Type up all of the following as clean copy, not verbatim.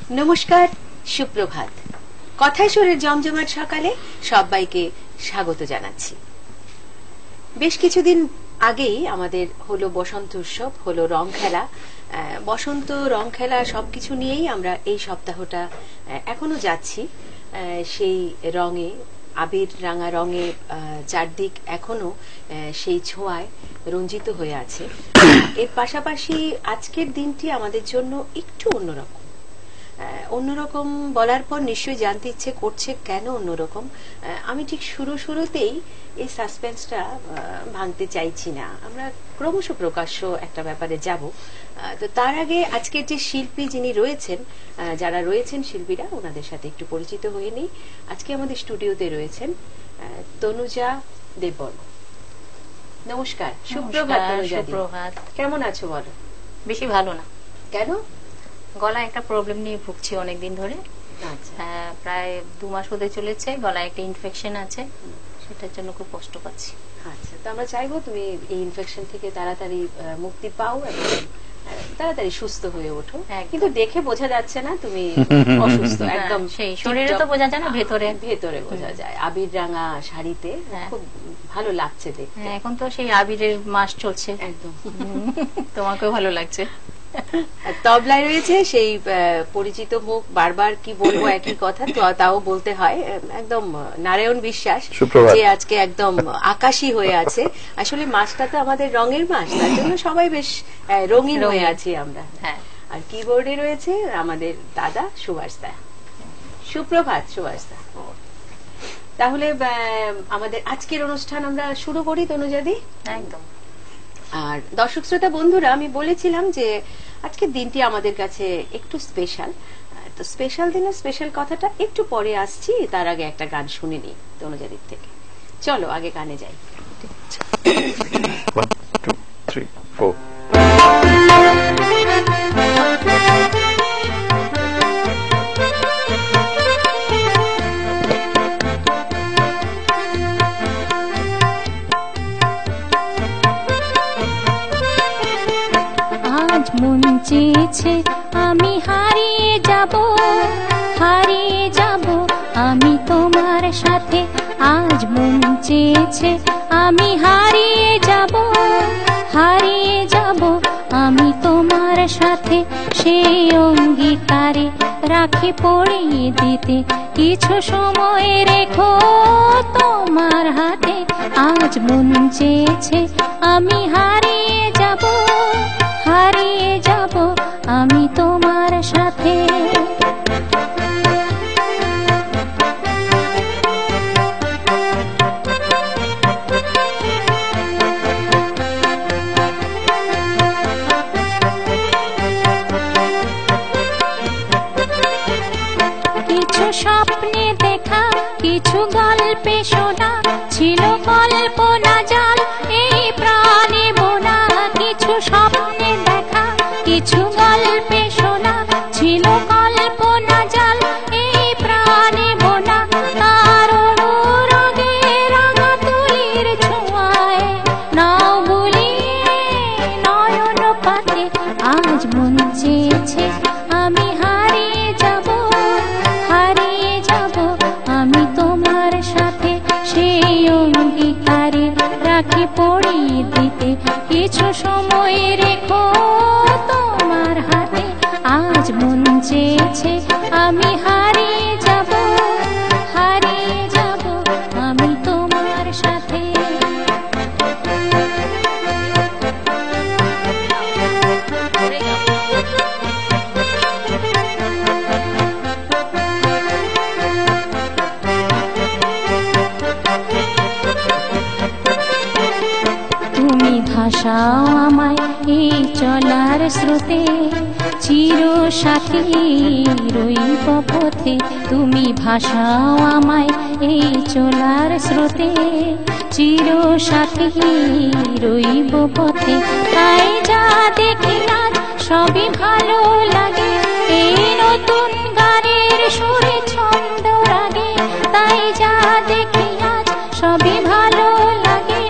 নমস্কার, সুপ্রভাত। কথায় সুরের জমজমাট সকালে সবাইকে স্বাগত জানাচ্ছি। বেশ কিছুদিন আগেই আমাদের হলো বসন্ত উৎসব, হলো রং খেলা। বসন্ত রং খেলা সবকিছু নিয়েই আমরা এই সপ্তাহটা এখনো যাচ্ছি। সেই রঙে, আবির রাঙা রঙে চারদিক এখনো সেই ছোঁয়ায় রঞ্জিত হয়ে আছে। এর পাশাপাশি আজকের দিনটি আমাদের জন্য একটু অন্যরকম। অন্যরকম বলার পর নিশ্চয়ই জানতে ইচ্ছে করছে কেন অন্যরকম। আমি ঠিক শুরুতেই এই সাসপেন্সটা ভাঙতে চাইছি না, আমরা ক্রমশ প্রকাশ্য একটা ব্যাপারে যাব। তো তার আগে আজকের যে শিল্পী যিনি রয়েছেন, যারা রয়েছেন শিল্পীরা, ওনাদের সাথে একটু পরিচিত হয়ে নিই। আজকে আমাদের স্টুডিওতে রয়েছেন তনুজা দেববর্মা। নমস্কার, সুপ্রভাত তনুজা। কেমন আছো বলো? বেশি ভালো না। কেন? গলায় একটা প্রবলেম নিয়ে ভুগছি অনেকদিন ধরে। প্রায় 2 মাস হতে চলেছে। গলায় একটা ইনফেকশন আছে, সেটার জন্য খুব কষ্ট পাচ্ছি। আচ্ছা, তো আমরা চাইবো তুমি এই ইনফেকশন থেকে তাড়াতাড়ি মুক্তি পাও এবং তাড়াতাড়ি সুস্থ হয়ে ওঠো। কিন্তু দেখে বোঝা যাচ্ছে না তুমি অসুস্থ, একদম সেই শরীরে তো বোঝা যায় না, ভেতরে বোঝা যায়। আবির রাঙা শাড়িতে খুব ভালো লাগছে দেখতে। এখন তো সেই আবিরের মাস চলছে, একদম তোমাকেও ভালো লাগছে। তবলায় রয়েছে সেই পরিচিত মুখ, বারবার কি বলবো একই কথা, তাও বলতে হয়, একদম নারায়ণ বিশ্বাস, যে আজকে একদম আকাশী হয়ে আছে। আসলে মাসটা তো আমাদের রঙের মাস, তার জন্য সবাই বেশ রঙিন হয়ে আছি আমরা। আর কিবোর্ডে রয়েছে আমাদের দাদা সুভাষ দা। সুপ্রভাত সুভাষ দা। তাহলে আমাদের আজকের অনুষ্ঠান আমরা শুরু করি তনুজাদি। একদম। আর দর্শক শ্রোতা বন্ধুরা, আমি বলেছিলাম যে আজকের দিনটি আমাদের কাছে একটু স্পেশাল। তো স্পেশাল দিনে স্পেশাল কথাটা একটু পরে আসছি, তার আগে একটা গান শুনে নিই তনুজাদির থেকে। চলো আগে গানে যাই। 1 2 3 4। মন চেয়েছে আমি হারিয়ে যাব আমি তোমার সাথে। আজ মন চেয়েছে আমি হারিয়ে যাব আমি তোমার সাথে। সেই অঙ্গীকারে রাখি পড়িয়ে দিতে কিছু সময় রেখো তোমার হাতে। আজ মন চেয়েছে আমি হারিয়ে যাব আমি তোমার সাথে। কিছু স্বপ্নে দেখা, কিছু গল্পে শোনা, ছিল কল্পনা জাল এই প্রাণে বোনা। কিছু স্বপ্নে দেখা, কিছু গল্পে শোনা, ছিল কল্পনা জাল এই প্রাণে বোনা। তার অনুরাগে রাঙা তুলির ছোঁয়ায় নাও ভুলিয়ে নয়ন পাতে। আজ মন চেয়েছে আমি হারিয়ে যাব আমি তোমার সাথে। সেই অঙ্গীকারে রাখি পড়িয়ে দিতে কিছু সময় রেখো তোমার হাতে। আজ মন চেয়েছে আমি হারিয়ে যাব আমি তোমার সাথে। তুমি ভাসাও আমায় এই চলার স্রোতে, চির সাথী রইব পথে। তুমি ভাসাও আমায় এই চলার স্রোতে, চির সাথী রইব পথে। তাই যা দেখি আজ সবই ভালো লাগে, এই নতুন গানের সুরে ছন্দ রাগে। তাই যা দেখি আজ সবই ভালো লাগে,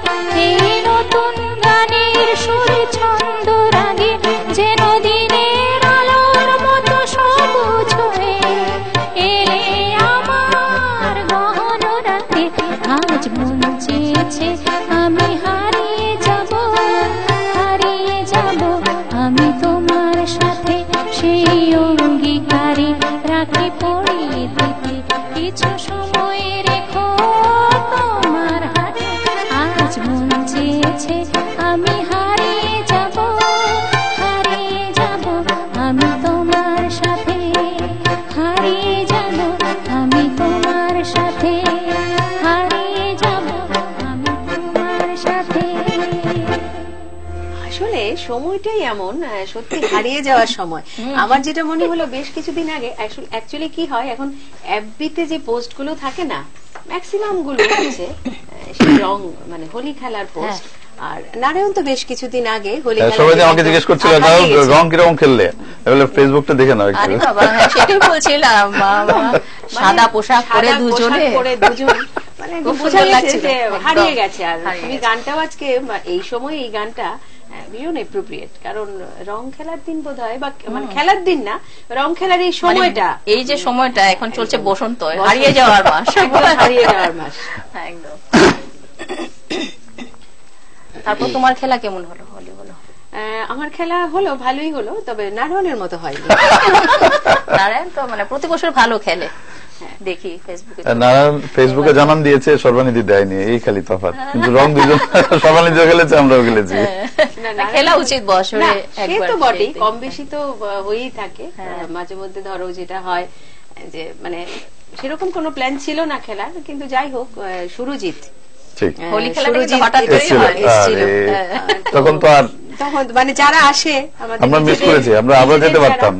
এই নতুন গানের সুরে ছন্দ রাগে। যেন দিনের আলোর মতো সবুজ তোমার সাথে, হারিয়ে যাব আমি তোমার সাথে, হারিয়ে যাব আমি তোমার সাথে। আসলে সময়টাই এমন, সত্যি হারিয়ে যাওয়ার সময়। আমার যেটা মনে হলো বেশ কিছুদিন আগে, অ্যাকচুয়ালি কি হয় এখন এফবিতে যে পোস্ট গুলো থাকে না, ম্যাক্সিমাম গুলো হচ্ছে সেই রং মানে হোলি খেলার পোস্ট। আর নারায়ণ তো বেশ কিছুদিন আগে হোলি সবাই আমাকে জিজ্ঞেস করছিল রং কিরকম খেললে, ফেসবুকটা দেখে নাও। সেটাই বলছিলাম, সাদা পোশাক পরে দুজনে মানে বোঝা গেছে যে হারিয়ে গেছে। আর তুমি গানটাও আজকে এই সময় এই গানটা ভীষণ এপ্রোপ্রিয়েট, কারণ রং খেলার দিন বোধ হয়, বা মানে খেলার দিন না, রং খেলার এই সময়টা, এই যে সময়টা এখন চলছে বসন্ত, হারিয়ে যাওয়ার মাস, হারিয়ে যাওয়ার মাস একদম। তারপর তোমার খেলা কেমন হলো? হোলি বলো। আমার খেলা হলো, ভালোই হলো, তবে নারায়ণের মতো হয়নি। নারায়ণ তো মানে প্রতি বছর ভালো খেলে, দেখি ফেসবুকে। নারায়ণ ফেসবুকে জানান দিয়েছে, সর্বানিধি দেয়নি, এই খালি তফাৎ। কিন্তু রং দুজন, সর্বানিধিও খেলেছে, আমরাও খেলেছি। খেলা উচিত বছরে একবার, তো বটেই, কম বেশি তো হয়েই থাকে। মাঝে মধ্যে ধরো যেটা হয় যে মানে সেরকম কোনো প্ল্যান ছিল না খেলার, কিন্তু যাই হোক সুরজিৎ হোলি খেলাটা কিন্তু হঠাৎ করেই হয়েছিল। তখন তো আর তখন মানে যারা আসে আমরা মিস করেছি, আমরা যেতে পারতাম,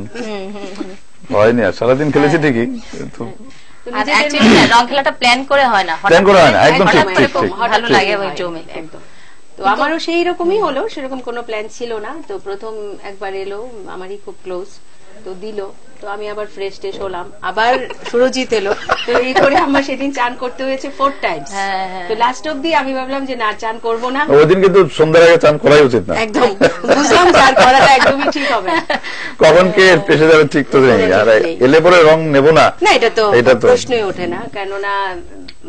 হয়নি। আর সারাদিন খেলেছি ঠিকই, কিন্তু রং খেলাটা প্ল্যান করে হয় না, প্ল্যান করা হয় না, একদম ঠিক ঠিক ঠিক, ভালো লাগে ওই জমে একদম। তো আমারও সেই রকমই হলো, সেরকম কোনো প্ল্যান ছিল না। তো প্রথম একবার এলো, আমারই খুব ক্লোজ, তো দিল, তো আমি আবার ফ্রেশ টেশ হলাম, আবার সুরজিৎ এলো, তো এই করে আমার সেদিন চান করতে হয়েছে 4 টাইমস। তো লাস্ট অব্দি আমি ভাবলাম যে না, চান করবো না। ওই দিন কিন্তু সন্ধ্যার আগে চান করাই উচিত না, একদম বুঝলাম চান করাটা একদমই ঠিক হবে না, কখন কে পেশে যাবে ঠিক তো নেই। আর এলে পরে রং নেবো না, না এটা তো প্রশ্নই ওঠে না। কেননা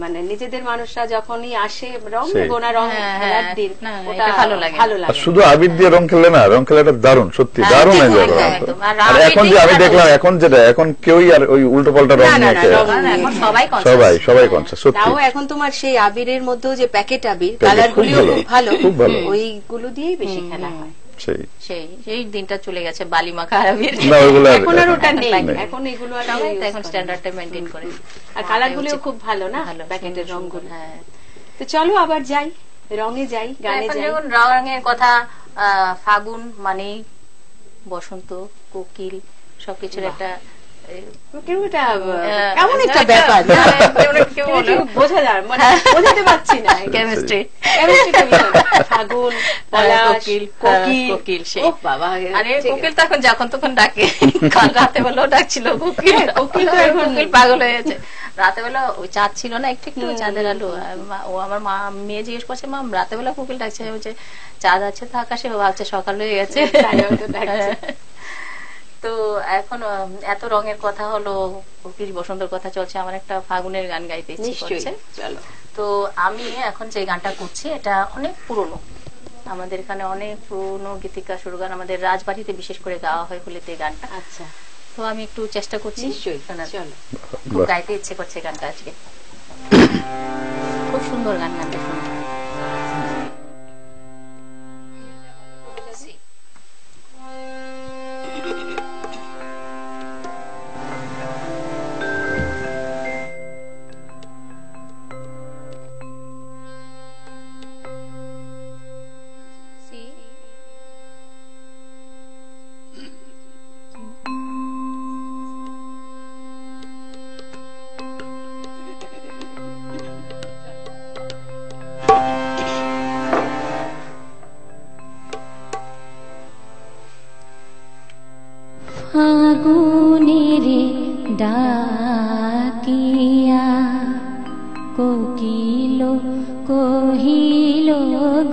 মানে নিজেদের মানুষরা যখনই আসে, রং নেবো না, রং খেলার দিন, ওটা ভালো লাগে। শুধু আবির দিয়ে রং খেললে না, রং খেলাটা দারুণ, সত্যি দারুণ হয়ে যাবে। আর এখন যে আমি দেখলাম, এখন যেটা, এখন কেউই আর ওই উল্টো পাল্টা রং নিয়ে সবাই কনসাস। সত্যি তাও এখন তোমার সেই আবিরের মধ্যেও যে প্যাকেট আবির, কালার গুলিও খুব ভালো, ওইগুলো দিয়েই বেশি খেলা হয়। সেই দিনটা চলে গেছে, বালি মাখা আবির এখন আর ওটা নেই, এখন এগুলো এখন স্ট্যান্ডার্ডটা মেইনটেইন করে। আর কালার গুলিও খুব ভালো না, প্যাকেটের রংগুলো। তো চলো আবার যাই, রঙে যাই, গানে যাই। যখন রঙের কথা, ফাগুন মানে বসন্ত, কোকিল, সবকিছুর একটা কেমন একটা ব্যাপার, বোঝা যায়, মানে বোঝাতে পারছি না। কেমিস্ট্রি, ফাগুন, কোকিল, কোকিল, বাবা, আরে কোকিল তো এখন যখন তখন ডাকে, কাল রাতে বেলাও ডাকছিল কোকিল, কোকিল তো এখন পাগল হয়ে গেছে। রাতে বেলা ওই চাঁদ ছিল না, একটু একটু চাঁদের আলো, ও আমার মেয়ে জিজ্ঞেস করছে, মা রাতে বেলা কোকিল ডাকছে, বলছে চাঁদ আছে তো আকাশে, ভাবছে সকাল হয়ে গেছে। তো এখন এত রঙের কথা হলো, কোকিল বসন্তের কথা চলছে, আমার একটা ফাগুনের গান গাইতে ইচ্ছে করছে। তো আমি এখন যে গানটা করছি এটা অনেক পুরনো, আমাদের এখানে অনেক পুরনো গীতিকা সুর গান, আমাদের রাজবাড়িতে বিশেষ করে গাওয়া হয় হোলিতে গানটা। আচ্ছা, তো আমি একটু চেষ্টা করছি, খুব গাইতে ইচ্ছে করছে গানটা আজকে। খুব সুন্দর গান, গানটা শুনতে। ফাগুনের ডাকিয়া কোকিল কহিল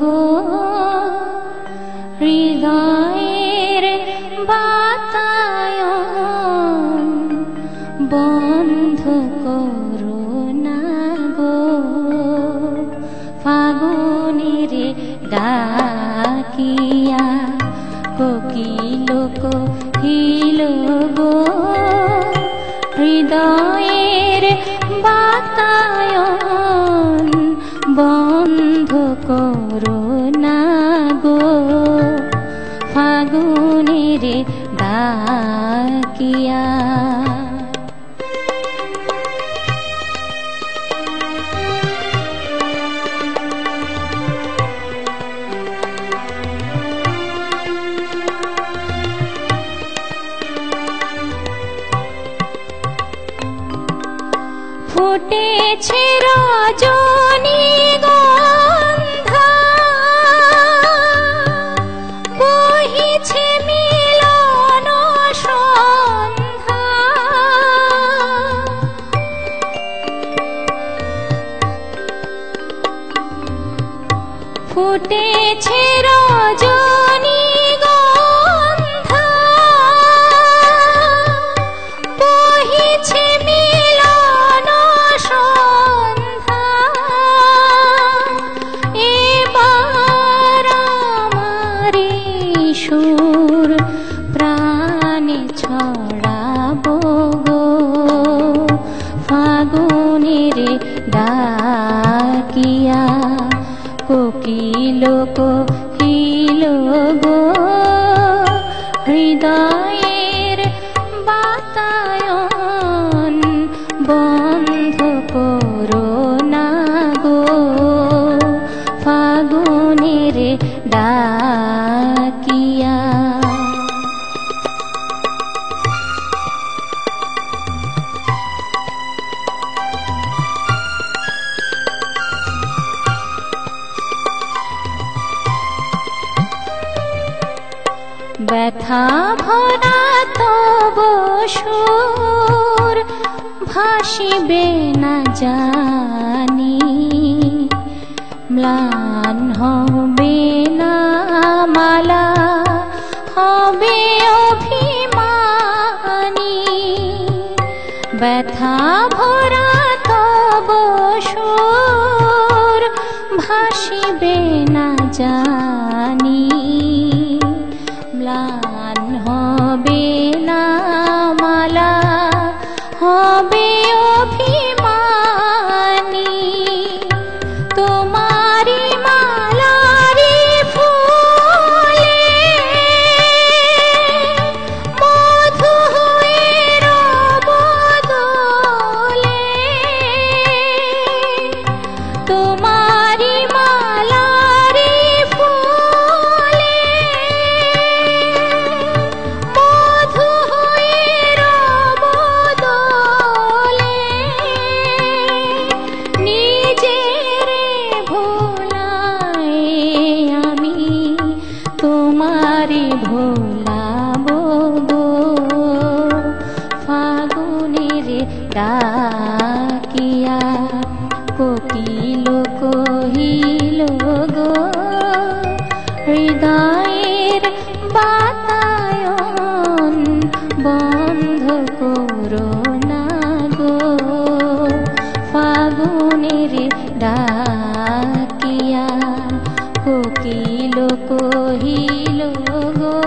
গো, হৃদয়ের বাতায়ন বন্ধ করো না গো, ফাগুনের ডাকিয়া কোকিল কহিল গো, হৃদয়ের বাতায়ন বন্ধ করো না গো, ফাগুনের किया। ফুটেছে রজনীগন্ধা, বহিছে মিলন সন্ধ্যা। ফুটেছে রজনীগন্ধা, বহিছে মিলন সন্ধ্যা। এবার আমারি সুর প্রাণে ছড়াবো গো, ফাগুনের ডাকিয়া কোকিল কোকিল গো। হৃদয়ের বাতায়ন বন্ধ করো না গো, ফাগুনের ডাকিয়া। ব্যথা ভরা তব সুর ভাসিবে না জানি, ম্লান হবে না মালা হবে অভিমানী। ব্যথা ভরা তব সুর ভাসিবে না জানি, ম্লান হবে না মালা হবে অভিমানী। তোমারি মালারি ফুলে মধু হয়ে রব দোলে, তোমারি মালারি ফুলে মধু হয়ে রব দোলে। নিজের ভোলায় আমি তোমারি ভোলাবো গো, ফাগুনের ডাকিয়া কোকিল কহিল গো। হৃদয়ের বাতায়ন বন্ধ করো না গো, ফাগুনের ডাকিয়া কোকিল কহিল গো।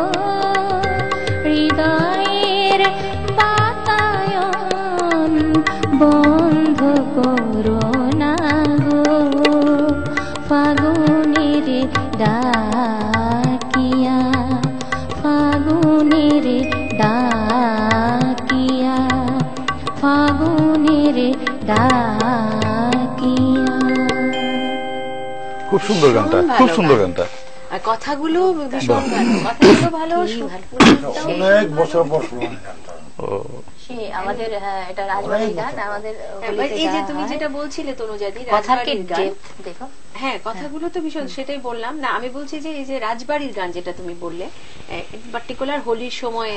হৃদয়ের বাতায়ন বন্ধ করো না গো, ফাগুনের ডাকিয়া, ফাগুনের ডাকিয়া, ফাগুনের ডাকিয়া। খুব সুন্দর গানটা, খুব সুন্দর গানটা। আর কথাগুলো ভীষণ ভালো, কথাগুলো ভালো, অনেক বছর পর আমাদের এটা রাজবাড়ির গান। আমাদের এই যে তুমি যেটা বলছিলে তনুজাদি রাজবাড়ির গান, দেখো হ্যাঁ কথাগুলো তো ভীষণ, সেটাই বললাম না। আমি বলছি যে এই যে রাজবাড়ির গান যেটা তুমি বললে, পার্টিকুলার হোলির সময়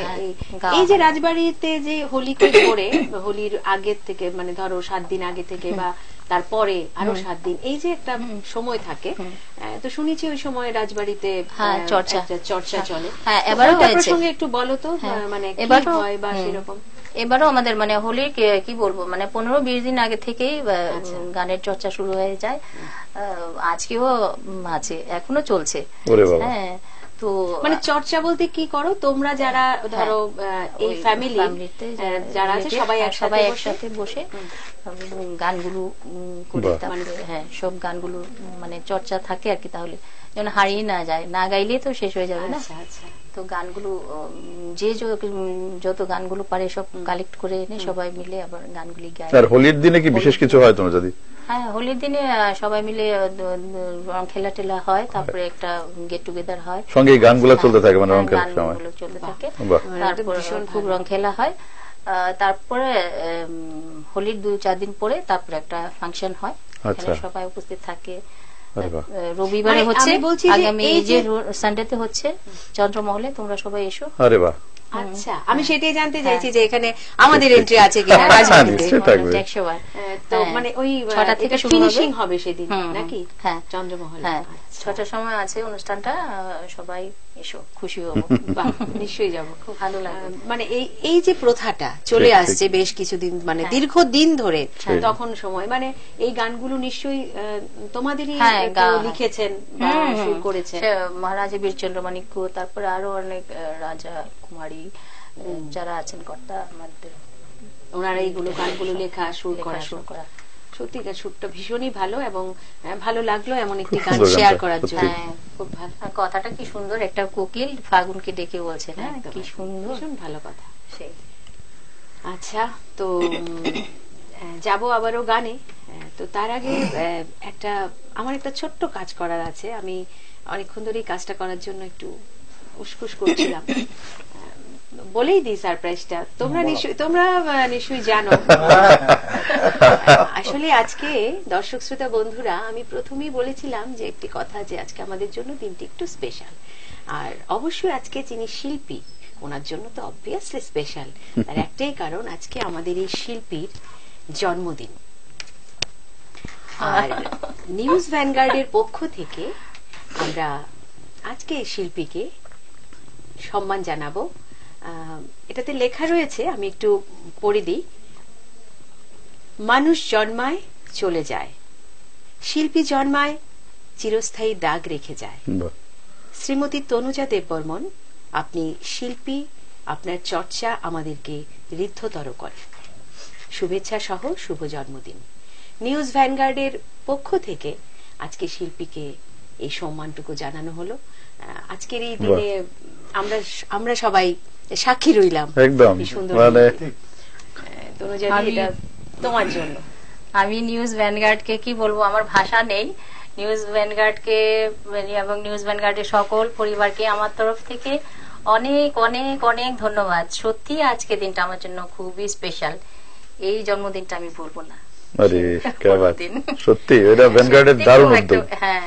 এই যে রাজবাড়িতে যে হোলিকে ধরে, হোলির আগের থেকে মানে ধরো 7 দিন আগে থেকে বা তারপরে আরো 7 দিন, এই যে একটা সময় থাকে, তো শুনেছি ওই সময় রাজবাড়িতে চর্চা চলে। হ্যাঁ, এবারও প্রসঙ্গে একটু বলো তো, মানে এবার হয় বা সেরকম। এবারও আমাদের মানে হোলির কি বলবো, মানে 15-20 দিন আগে থেকেই গানের চর্চা শুরু হয়ে যায়। আজকেও আছে, এখনো চলছে। হ্যাঁ, তো মানে চর্চা বলতে কি করো তোমরা, যারা ধরো এই ফ্যামিলিতে যারা আছে সবাই একসাথে বসে গানগুলো করি। হ্যাঁ, সব গানগুলো মানে চর্চা থাকে আর কি, তাহলে যেন হারিয়ে না যায়, না গাইলে তো শেষ হয়ে যাবে না। তো গানগুলো যে যত গানগুলো পারে সব কালেক্ট করে এনে সবাই মিলে আবার গানগুলি গায়। আর হোলির দিনে কি বিশেষ কিছু হয় তোমার? যদি হ্যাঁ, হোলির দিনে সবাই মিলে রং খেলা টেলা হয়, তারপরে একটা গেট টুগেদার হয়, সঙ্গে গানগুলো চলতে থাকে, মানে রং খেলার সময় গানগুলো চলতে থাকে, তারপর খুব রং খেলা হয়। তারপরে হোলির 2-4 দিন পরে তারপরে একটা ফাংশন হয়, সবাই উপস্থিত থাকে। রবিবারে হচ্ছে, আগামী এই যে সানডেতে হচ্ছে চন্দ্রমহলে, তোমরা সবাই এসো। আরে বাহ, আচ্ছা, আমি সেটাই জানতে চাইছি যে এখানে আমাদের এন্ট্রি আছে কিনা। তো মানে ওই 6টা থেকে ফিনিশিং হবে সেদিন নাকি? হ্যাঁ, চন্দ্রমহল। হ্যাঁ, 6টার সময় আছে অনুষ্ঠানটা, সবাই এসো, খুশি হবো। নিশ্চয়ই যাবো, খুব ভালো লাগে। মানে এই যে প্রথাটা চলে আসছে বেশ কিছুদিন, মানে দীর্ঘদিন ধরে, তখন সময় মানে এই গানগুলো নিশ্চয়ই তোমাদেরই লিখেছেন বা সুর করেছেন। মহারাজা বীরচন্দ্র মাণিক্য, তারপরে আরো অনেক রাজা কুমারী যারা আছেন কর্তা আমাদের, ওনারা এইগুলো গানগুলো লেখা সুর করা। সত্যিকার সুরটা ভীষণই ভালো, এবং ভালো লাগলো এমন একটি গান শেয়ার করার জন্য। খুব ভালো, কথাটা কি সুন্দর, একটা কোকিল ফাগুনকে ডেকে বলছে, না কি সুন্দর, ভীষণ ভালো কথা সেই। আচ্ছা, তো যাব আবারও গানে। তো তার আগে আমার একটা ছোট্ট কাজ করার আছে। আমি অনেকক্ষণ ধরে কাজটা করার জন্য একটু উসকুস করছিলাম, বলেই দিই সারপ্রাইজটা। তোমরা নিশ্চয়ই জানো। আসলে আজকে দর্শক শ্রোতা বন্ধুরা, আমি প্রথমেই বলেছিলাম যে একটি কথা, যে আজকে আমাদের জন্য দিনটি একটু স্পেশাল। আর অবশ্যই আজকে যিনি শিল্পী, ওনার জন্য তো অবভিয়াসলি স্পেশাল। তার একটাই কারণ, আজকে আমাদের এই শিল্পীর জন্মদিন। আর নিউজ ভ্যানগার্ডের পক্ষ থেকে আমরা আজকে এই শিল্পীকে সম্মান জানাবো। এটাতে লেখা রয়েছে, আমি একটু পড়ে দিই। মানুষ জন্মায়, চলে যায়, শিল্পী জন্মায়, চিরস্থায়ী দাগ রেখে যায়। শ্রীমতী তনুজা দেববর্মন, আপনি শিল্পী, আপনার চর্চা আমাদেরকে ঋদ্ধতর করে। শুভেচ্ছা সহ শুভ জন্মদিন। নিউজ ভ্যানগার্ডের পক্ষ থেকে আজকে শিল্পীকে এই সম্মানটুকু জানানো হলো। আজকের এই দিনে আমরা সবাই সাক্ষী রইলাম। একদম তোমার জন্য আমি নিউজ ভ্যানগার্ডকে কি বলবো, আমার ভাষা নেই। নিউজ ভ্যানগার্ডকে এবং নিউজ ভ্যানগার্ডের সকল পরিবারকে আমার তরফ থেকে অনেক অনেক অনেক ধন্যবাদ। সত্যি আজকে দিনটা আমার জন্য খুবই স্পেশাল। এই জন্মদিনটা আমি ভুলবো না। সত্যি এটা ভ্যানগার্ডের দারুণ উদ্যোগ। হ্যাঁ,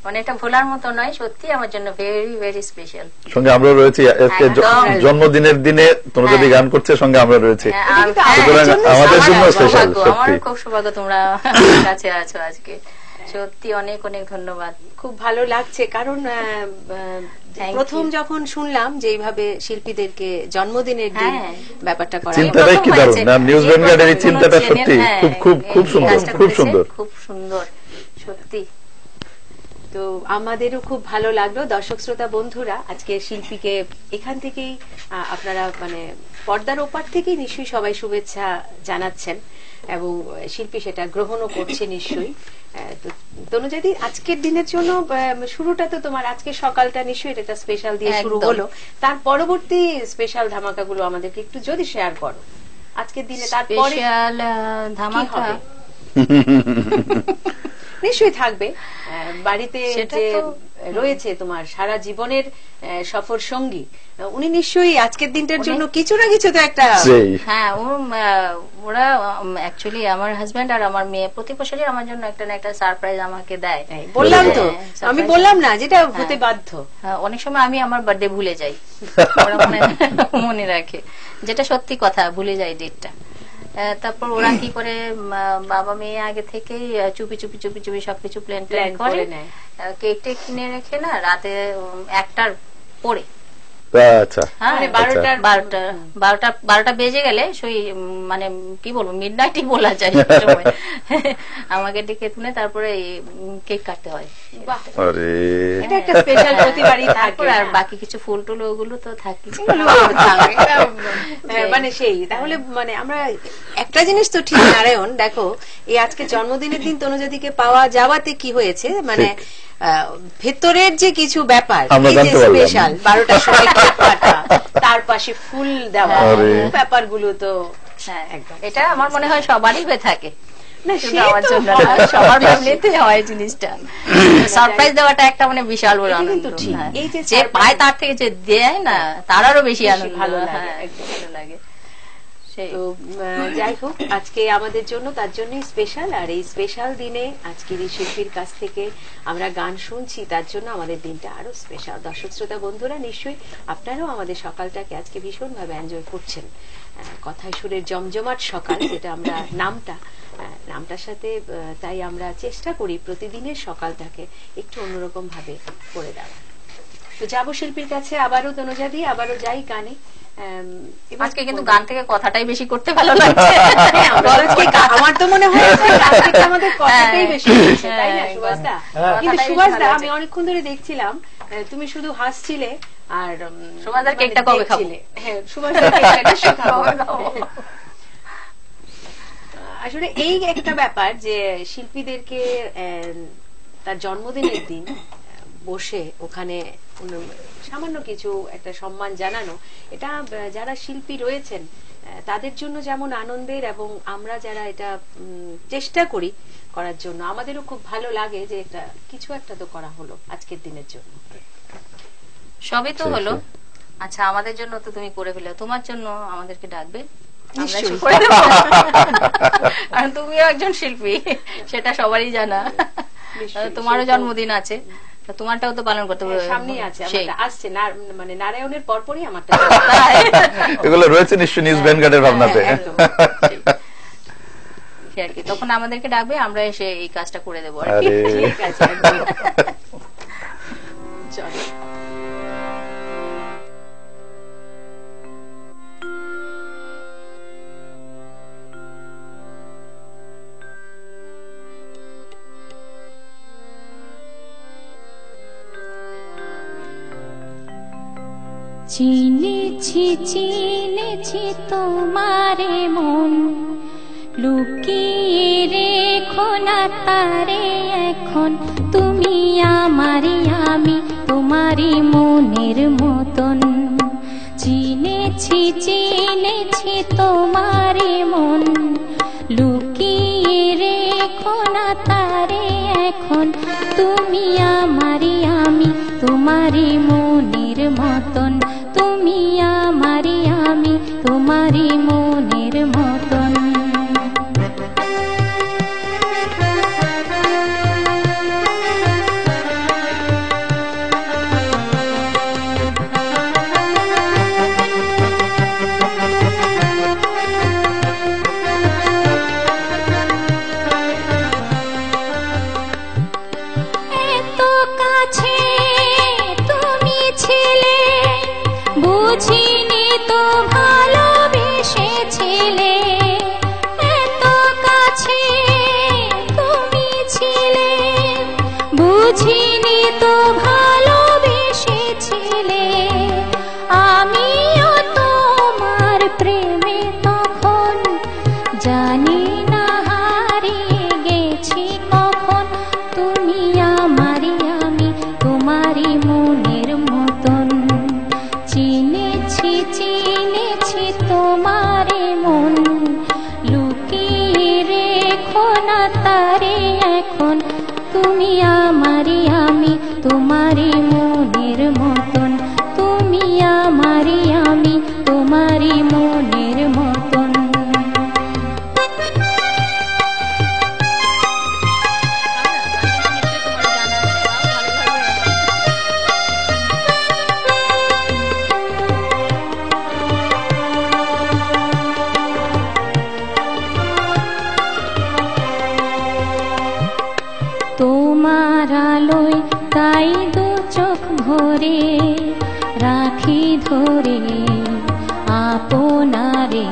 মানে এটা ভোলার মতো নয়, সত্যি আমার জন্য ভেরি ভেরি স্পেশাল। সঙ্গে আমরা রয়েছি, জন্মদিনের দিনে তোমরা যদি গান করছে, সঙ্গে আমরা রয়েছি, আমাদের জন্য স্পেশাল। আমার খুব সৌভাগ্য তোমরা কাছে আছো আজকে, সত্যি অনেক অনেক ধন্যবাদ। খুব ভালো লাগছে, কারণ প্রথম যখন শুনলাম যে এইভাবে শিল্পীদেরকে জন্মদিনের দিন ব্যাপারটা করা, চিন্তাটাই কি দারুণ না? নিউজ ভ্যানগার্ডের এই চিন্তাটা সত্যি খুব খুব সুন্দর, খুব সুন্দর, খুব সুন্দর সত্যি। তো আমাদেরও খুব ভালো লাগলো। দর্শক শ্রোতা বন্ধুরা, আজকে শিল্পীকে এখান থেকেই আপনারা মানে পর্দার ওপার থেকেই নিশ্চয়ই সবাই শুভেচ্ছা জানাচ্ছেন, এবং শিল্পী সেটা গ্রহণও করছে নিশ্চয়ই। তনুজাদি, আজকের দিনের জন্য শুরুটা তো তোমার, আজকে সকালটা নিশ্চয়ই এটা স্পেশাল দিয়ে শুরু হলো, তার পরবর্তী স্পেশাল ধামাকাগুলো আমাদেরকে একটু যদি শেয়ার করো আজকের দিনে। তারপরে ধামাকা নিশ্চয়ই থাকবে। বাড়িতে যে রয়েছে তোমার সারা জীবনের সফর সঙ্গী, উনি নিশ্চয়ই আজকের দিনটার জন্য কিছু না কিছু তো একটা। হ্যাঁ, ওরা অ্যাকচুয়ালি আমার হাজবেন্ড আর আমার মেয়ে প্রতি বছরই আমার জন্য একটা না একটা সারপ্রাইজ আমাকে দেয়। বললাম তো, আমি বললাম না, যেটা হতে বাধ্য। অনেক সময় আমি আমার বার্থডে ভুলে যাই, ওরা মনে রাখে, যেটা সত্যি কথা, ভুলে যাই ডেটটা। তারপর ওরা কি করে, বাবা মেয়ে আগে থেকেই চুপি চুপি চুপি চুপি সবকিছু প্ল্যান করে নেয়। কেক টেক কিনে রেখে না, রাতে 1টার পরে, 12টা বেজে গেলে সেই মানে কি বলবো, মিডনাইটই বলা যায়, আমাকে ডেকে তুলে তারপরে কেক কাটতে হয়। এটা একটা স্পেশাল প্রতিবারই থাকে। আর বাকি কিছু ফুল টুল ওগুলো তো থাকে, মানে সেই তাহলে মানে আমরা একটা জিনিস তো ঠিক নারায়ণ দেখো এই আজকে জন্মদিনের দিন তনুজাদিকে পাওয়া যাওয়াতে কি হয়েছে মানে ভেতরের যে কিছু ব্যাপার স্পেশাল 12টার সময় তার পাশে ফুল দেওয়া ব্যাপারগুলো তো একদম এটা আমার মনে হয় সবারই হয়ে থাকে আমার জন্য সবার ফ্যামিলিতে হয় জিনিসটা সারপ্রাইজ দেওয়াটা একটা মানে বিশাল বড় আনন্দ যে পায় তার থেকে যে দেয় না তার আরো বেশি আনন্দ ভালো লাগে তো যাই হোক আজকে আমাদের জন্য তার জন্যই স্পেশাল আর এই স্পেশাল দিনে আজকের এই শিল্পীর কাছ থেকে আমরা গান শুনছি তার জন্য আমাদের দিনটা আরো স্পেশাল দর্শক শ্রোতা বন্ধুরা নিশ্চয়ই আপনারাও আমাদের সকালটাকে আজকে ভীষণভাবে এনজয় করছেন কথায় সুরের জমজমাট সকাল যেটা আমরা নামটার সাথে তাই আমরা চেষ্টা করি প্রতিদিনের সকালটাকে একটু অন্যরকম ভাবে করে দেওয়া তো যাবো শিল্পীর কাছে আবারও তনুজাদি আবারও যাই গানে আজকে কিন্তু গান থেকে কথাটাই বেশি করতে ভালো লাগছে আমার তো মনে হয় আমাদের কথাটাই বেশি তাই না সুভাষদা কিন্তু সুভাষদা আমি অনেকক্ষণ ধরে দেখছিলাম তুমি শুধু হাসছিলে আর সুভাষদার কেকটা কবে খাবে হ্যাঁ সুভাষদার কেকটা খাবো আসলে এই একটা ব্যাপার যে শিল্পীদেরকে তার জন্মদিনের দিন বসে ওখানে সামান্য কিছু একটা সম্মান জানানো এটা যারা শিল্পী রয়েছেন তাদের জন্য যেমন আনন্দের এবং আমরা যারা এটা চেষ্টা করি করার জন্য আমাদেরও খুব ভালো লাগে যে এটা কিছু একটা তো করা হলো আজকের দিনের জন্য সবই তো হলো আচ্ছা আমাদের জন্য তো তুমি করে ফেলে তোমার জন্য আমাদেরকে ডাকবে তুমিও একজন শিল্পী সেটা সবারই জানা তোমারও জন্মদিন আছে তোমারটাও তো পালন করতে হবে সামনেই আছে আসছে মানে নারায়ণের পরপরই আমারটা এগুলো রয়েছে নিশ্চয়ই নিউজ ভ্যানগার্ডের ভাবনাতে তখন আমাদেরকে ডাকবে আমরা এসে এই কাজটা করে দেবো ঠিক আছে চলো চিনেছি তোমারে মন লুকিয়ে রেখো না তারে এখন তুমি আমারি আমি তোমারি মনের মতন চিনেছি তোমারে মন লুকিয়ে রেখো না তারে এখন তুমি আমারি আমি তোমারি মনের মতন তুমি আমারি আমি তোমারি মনের মতন এত কাছে তুমি ছিলে বুঝিনি তো ভালোবেসেছিলে এত কাছে তুমি ছিলে বুঝিনি তো ভালোবেসেছিলে আমিও তোমার প্রেমে তখন জানি না হারিয়ে গেছি কখন তুমি আমারি আমি তোমারি মনের মতন চিনেছি তোমারে মন লুকিয়ে রেখো না তারে এখন তুমি আমারি আমি তোমারি মনের মতন তুমি আমারি আমি তোমারি মনের মতন তোমার আলোয় তাই দু চোখ ভরে রাখি ধরে আপনারে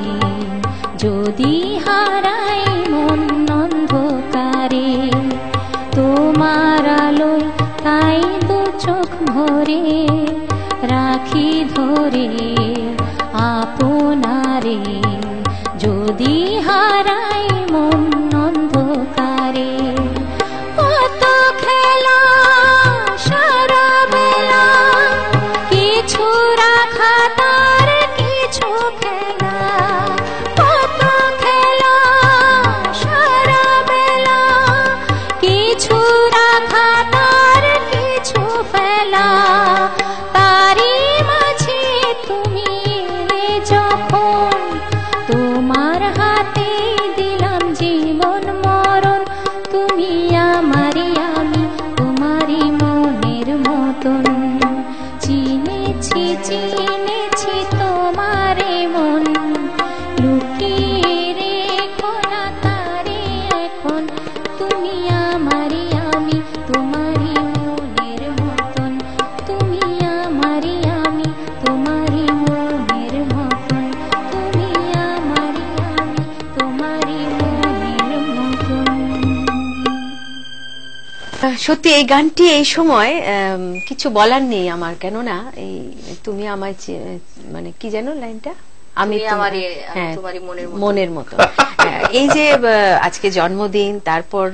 যদি হারাই মন অন্ধকারে তোমার আলোয় তাই দু চোখ ভরে রাখি ধরে আপনারে তোমারে যদি হারাই মন অন্ধকারে। কত খেলা সারা বেলা, কিছু রাখা তার কিছু খেলা। কত খেলা সারা বেলা, কিছু রাখা তার কিছু ফেলা। তারই মাঝে তুমি এলে যখন, তোমার হাতে দিলাম জীবন মরণ। তুমি আমারই আমি তোমারই মনের মতন। চিনেছি চিনেছি তোমারে মন, লুকিয়ে রেখো না তারে এখন। তুমি আমারই আমি তোমারই মনের মতন। তুমি আমারই আমি তোমারই মনের মতন। তুমি আমারই আমি তোমারই মনের মতন। সত্যি এই গানটি এই সময় কিছু বলার নেই আমার, কেননা এই তুমি আমায় মানে কি জানো লাইনটা, আমি তোমারই মনের মতো। এই যে আজকে জন্মদিন, তারপর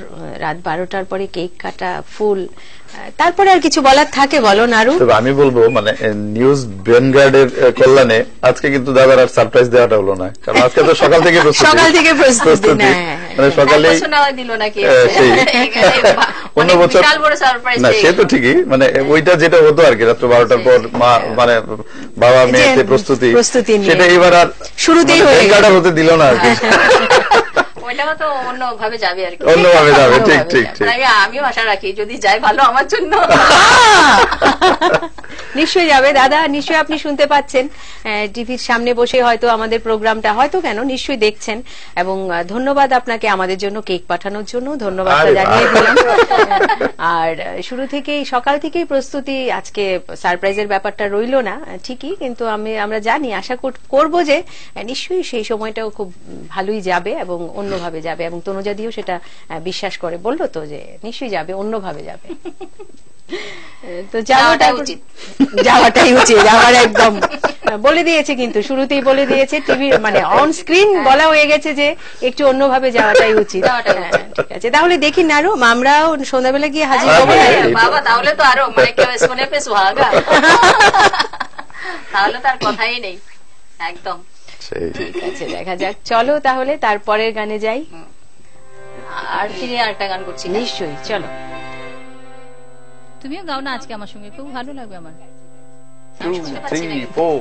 রাত 12টার পরে কেক কাটা, ফুল, তারপরে আর কিছু বলার থাকে বলো নারু? আমি বলবো মানে নিউজ ভ্যানগার্ডের কল্যাণে আজকে কিন্তু দাদার আর সারপ্রাইজ দেওয়াটা হলো না, কারণ আজকে তো সকাল থেকে প্রস্তুতি মানে সকালে অন্য বছর না, সে তো ঠিকই, মানে ওইটা যেটা হতো আর কি রাত্র 12টার পর মা মানে বাবা মেয়েতে প্রস্তুতি, সেটা এবার আর শুরুতেই ভ্যানগার্ডার হতে দিল না আর কি। ওইটাও তো অন্যভাবে যাবে আর কি, অন্যভাবে যাবে। ঠিক ঠিক ঠিক। আমিও আশা রাখি যদি যাই ভালো আমার জন্য। নিশ্চয়ই যাবে দাদা, নিশ্চয়ই আপনি শুনতে পাচ্ছেন, টিভির সামনে বসে হয়তো আমাদের প্রোগ্রামটা হয়তো কেন নিশ্চয়ই দেখছেন। এবং ধন্যবাদ আপনাকে আমাদের জন্য কেক পাঠানোর জন্য, ধন্যবাদটা জানিয়ে দিলাম। আর শুরু থেকেই সকাল থেকেই প্রস্তুতি, আজকে সারপ্রাইজের ব্যাপারটা রইল না ঠিকই, কিন্তু আমরা জানি, আশা করব যে নিশ্চয়ই সেই সময়টাও খুব ভালোই যাবে এবং অন্যভাবে যাবে, এবং তনুজাদিও সেটা বিশ্বাস করে, বললো তো যে নিশ্চয়ই যাবে, অন্যভাবে যাবে। তো যাওয়াটাই উচিত, যাওয়ার একদম বলে দিয়েছে, কিন্তু শুরুতেই বলে দিয়েছে, টিভি মানে অন স্ক্রিন বলা হয়ে গেছে যে একটু অন্যভাবে যাওয়াটাই উচিত। ঠিক আছে, তাহলে দেখি নারু, আমরাও সন্ধ্যাবেলা গিয়ে হাজির হবো। বাবা তাহলে তো আরো মানে শোনে পে সোহাগা, তাহলে তার কথাই নেই একদম। ঠিক আছে, দেখা যাক, চলো তাহলে তারপরের গানে যাই। আর ফিরে আরেকটা গান করছি। নিশ্চয়ই, চলো। তুমিও গাও না আজকে আমার সঙ্গে, খুব ভালো লাগবে আমার। 2, 3, 4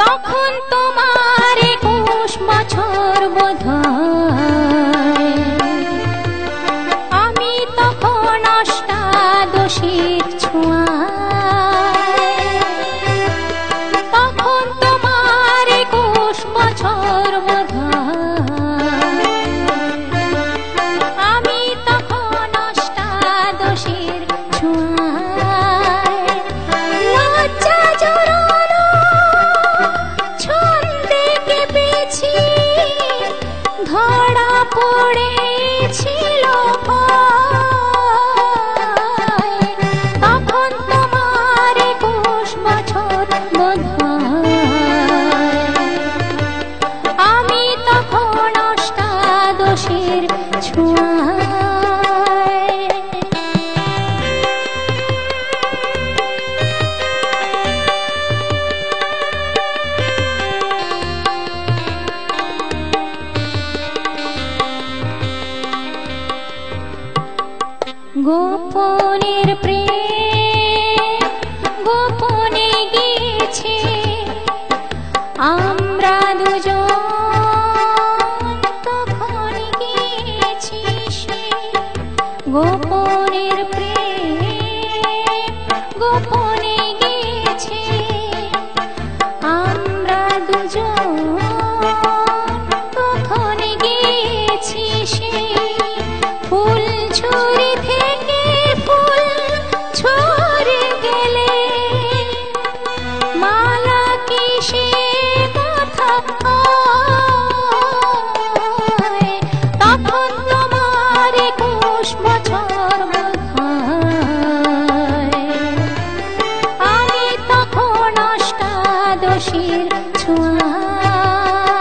তখন তোমার 21 বছর বোধহয়, আমি তখন অষ্টাদশীর ছোঁয়ায়। তখন তোমার 21 বছর বোধহয়, আমি তখন অষ্টাদশীর ছোঁয়ায়। লজ্জা জড়ানো ছন্দে কেঁপেছি, ধরা পড়েছিল ভয়। তখন তোমার 21 বছর বোধহয়, আমি তখন অষ্টাদশীর ছোঁয়ায়। গোপনের প্রেম গোপনে গিয়েছে, আমরা দুজন তখন গিয়েছি সে। গোপনের প্রেম গোপনে গিয়েছে, আমরা দুজন তখন গিয়েছি সে। ফুল ছুরি থেকে ফুল ছড়ে গেলে মালা কিসে ছোঁয়ায়,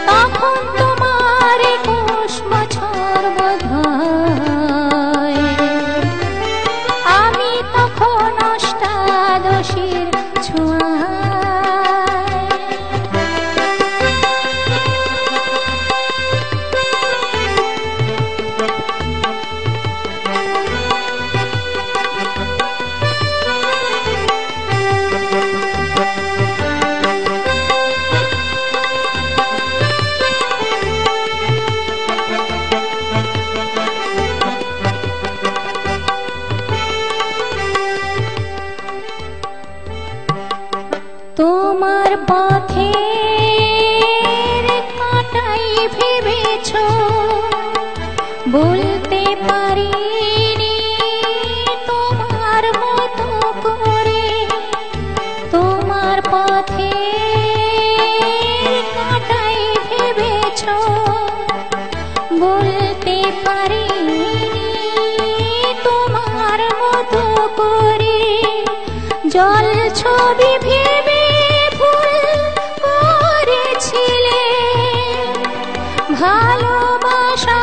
তখন তোমার 21 বছর বোধ হয়। আমি তখন অষ্টাদশীর ছোঁয়ায়। তোমার পথের কাঁটাই ভেবেছ, বলতে পারিনি তোমার মতো করে। তোমার পথের কাঁটাই ভেবেছ, বলতে পারিনি তোমার মতো করে। জল ছবি ভেবে ভুল করেছিলে, ভালোবাসা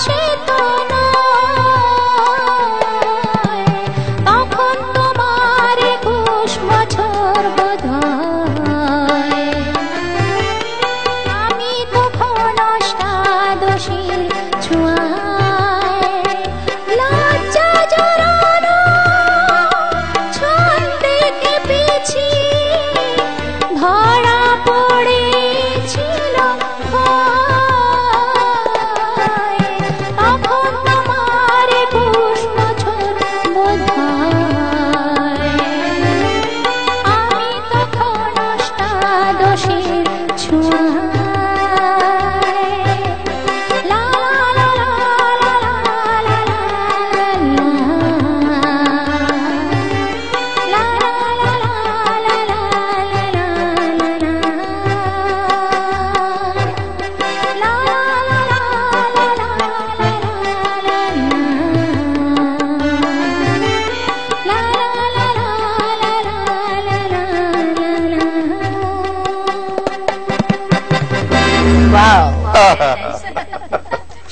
সে তো নয়। তখন তোমার 21 বছর বোধ হয়। আমি তখন অষ্টাদশীর ছোঁয়ায়। লজ্জা জড়ানো ছন্দে কেঁপেছি, ধরা পড়েছিল ভয়। তখন তোমার 21 বছর বোধ হয়। আমি তখন অষ্টাদশীর ছোঁয়ায়। লা লা লা লা লা লা লা লা লা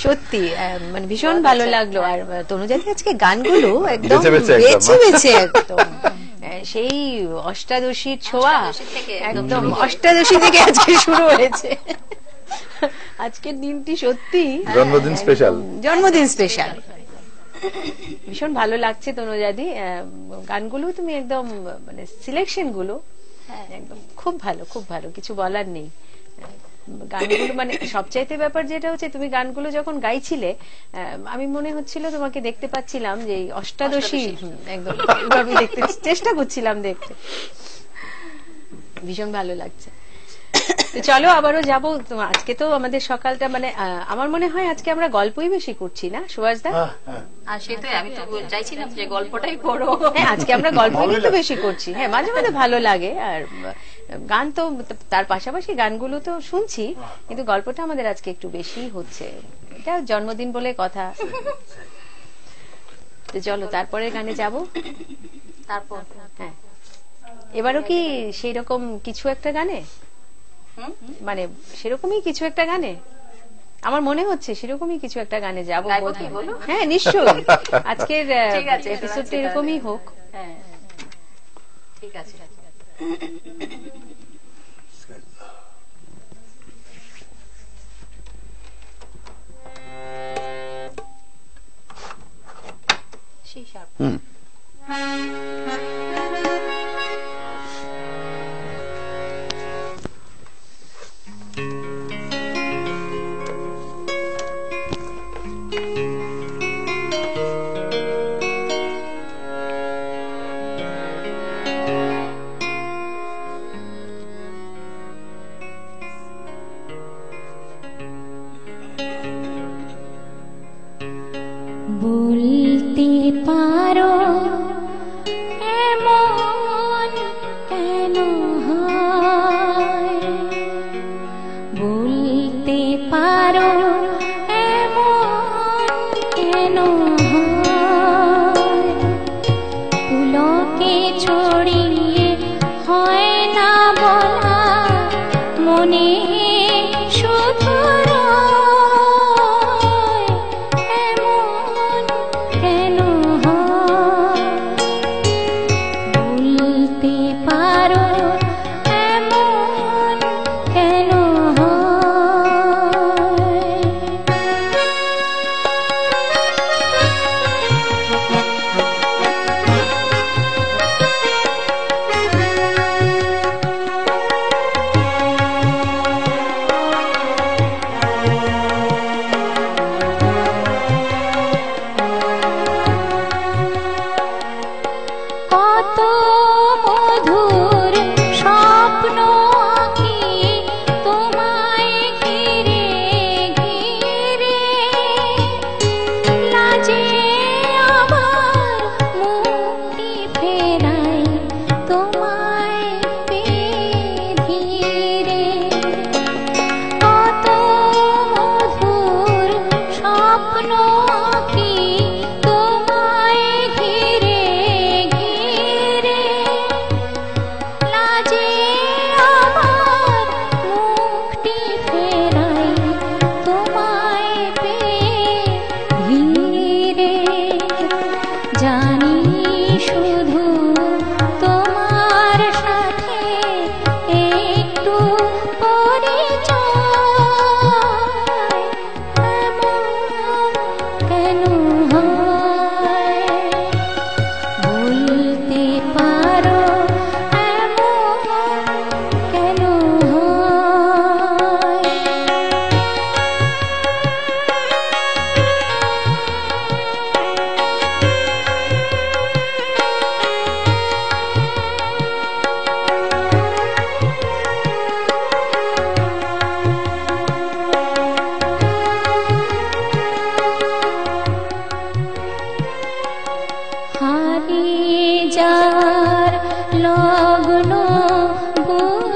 সত্যি মানে ভীষণ ভালো লাগলো। আর তনুজাতি আজকে গানগুলো একদম বেছে বেছে বেছে বেছে একদম সেই অষ্টাদশীর ছোঁয়া, একদম অষ্টাদশী থেকে আজকে শুরু হয়েছে। আজকের দিনটি সত্যি জন্মদিন স্পেশাল, জন্মদিন স্পেশাল। ভীষণ ভালো লাগছে তনুজাদি, গানগুলো তুমি একদম মানে সিলেকশন গুলো একদম খুব ভালো, খুব ভালো, কিছু বলার নেই। গানগুলো মানে সবচাইতে ব্যাপার যেটা হচ্ছে, তুমি গানগুলো যখন গাইছিলে আমি মনে হচ্ছিল তোমাকে দেখতে পাচ্ছিলাম যে অষ্টাদশী একদম আমি দেখতে চেষ্টা করছিলাম দেখতে। ভীষণ ভালো লাগছে। চলো আবারও যাবো। আজকে তো আমাদের সকালটা মানে আমার মনে হয় আজকে আমরা গল্পই বেশি করছি না সুভাষ দা? আর সেটাই আমি তো চাইছিলাম যে গল্পটাই করো। হ্যাঁ, আজকে আমরা গল্পই কিন্তু বেশি করছি। হ্যাঁ, মাঝে মাঝে ভালো লাগে। আর গান তো তার পাশাপাশি গানগুলো তো শুনছি, কিন্তু গল্পটা আমাদের আজকে একটু বেশি হচ্ছে। এটা জন্মদিন বলে কথা। তো চলো তারপরে গানে যাব। তারপর হ্যাঁ, এবারও কি সেই রকম কিছু একটা গানে, মানে সেরকমই কিছু একটা গানে আমার মনে হচ্ছে, সেরকমই কিছু একটা গানে যাবো। হ্যাঁ নিশ্চয়ই, আজকের এপিসোডটা এরকমই হোক। হ্যাঁ ঠিক আছে। বলতে পারো এমন কেন হয়, বলতে পারো এমন কেন হয়, পুলকে ছড়িয়ে হয় না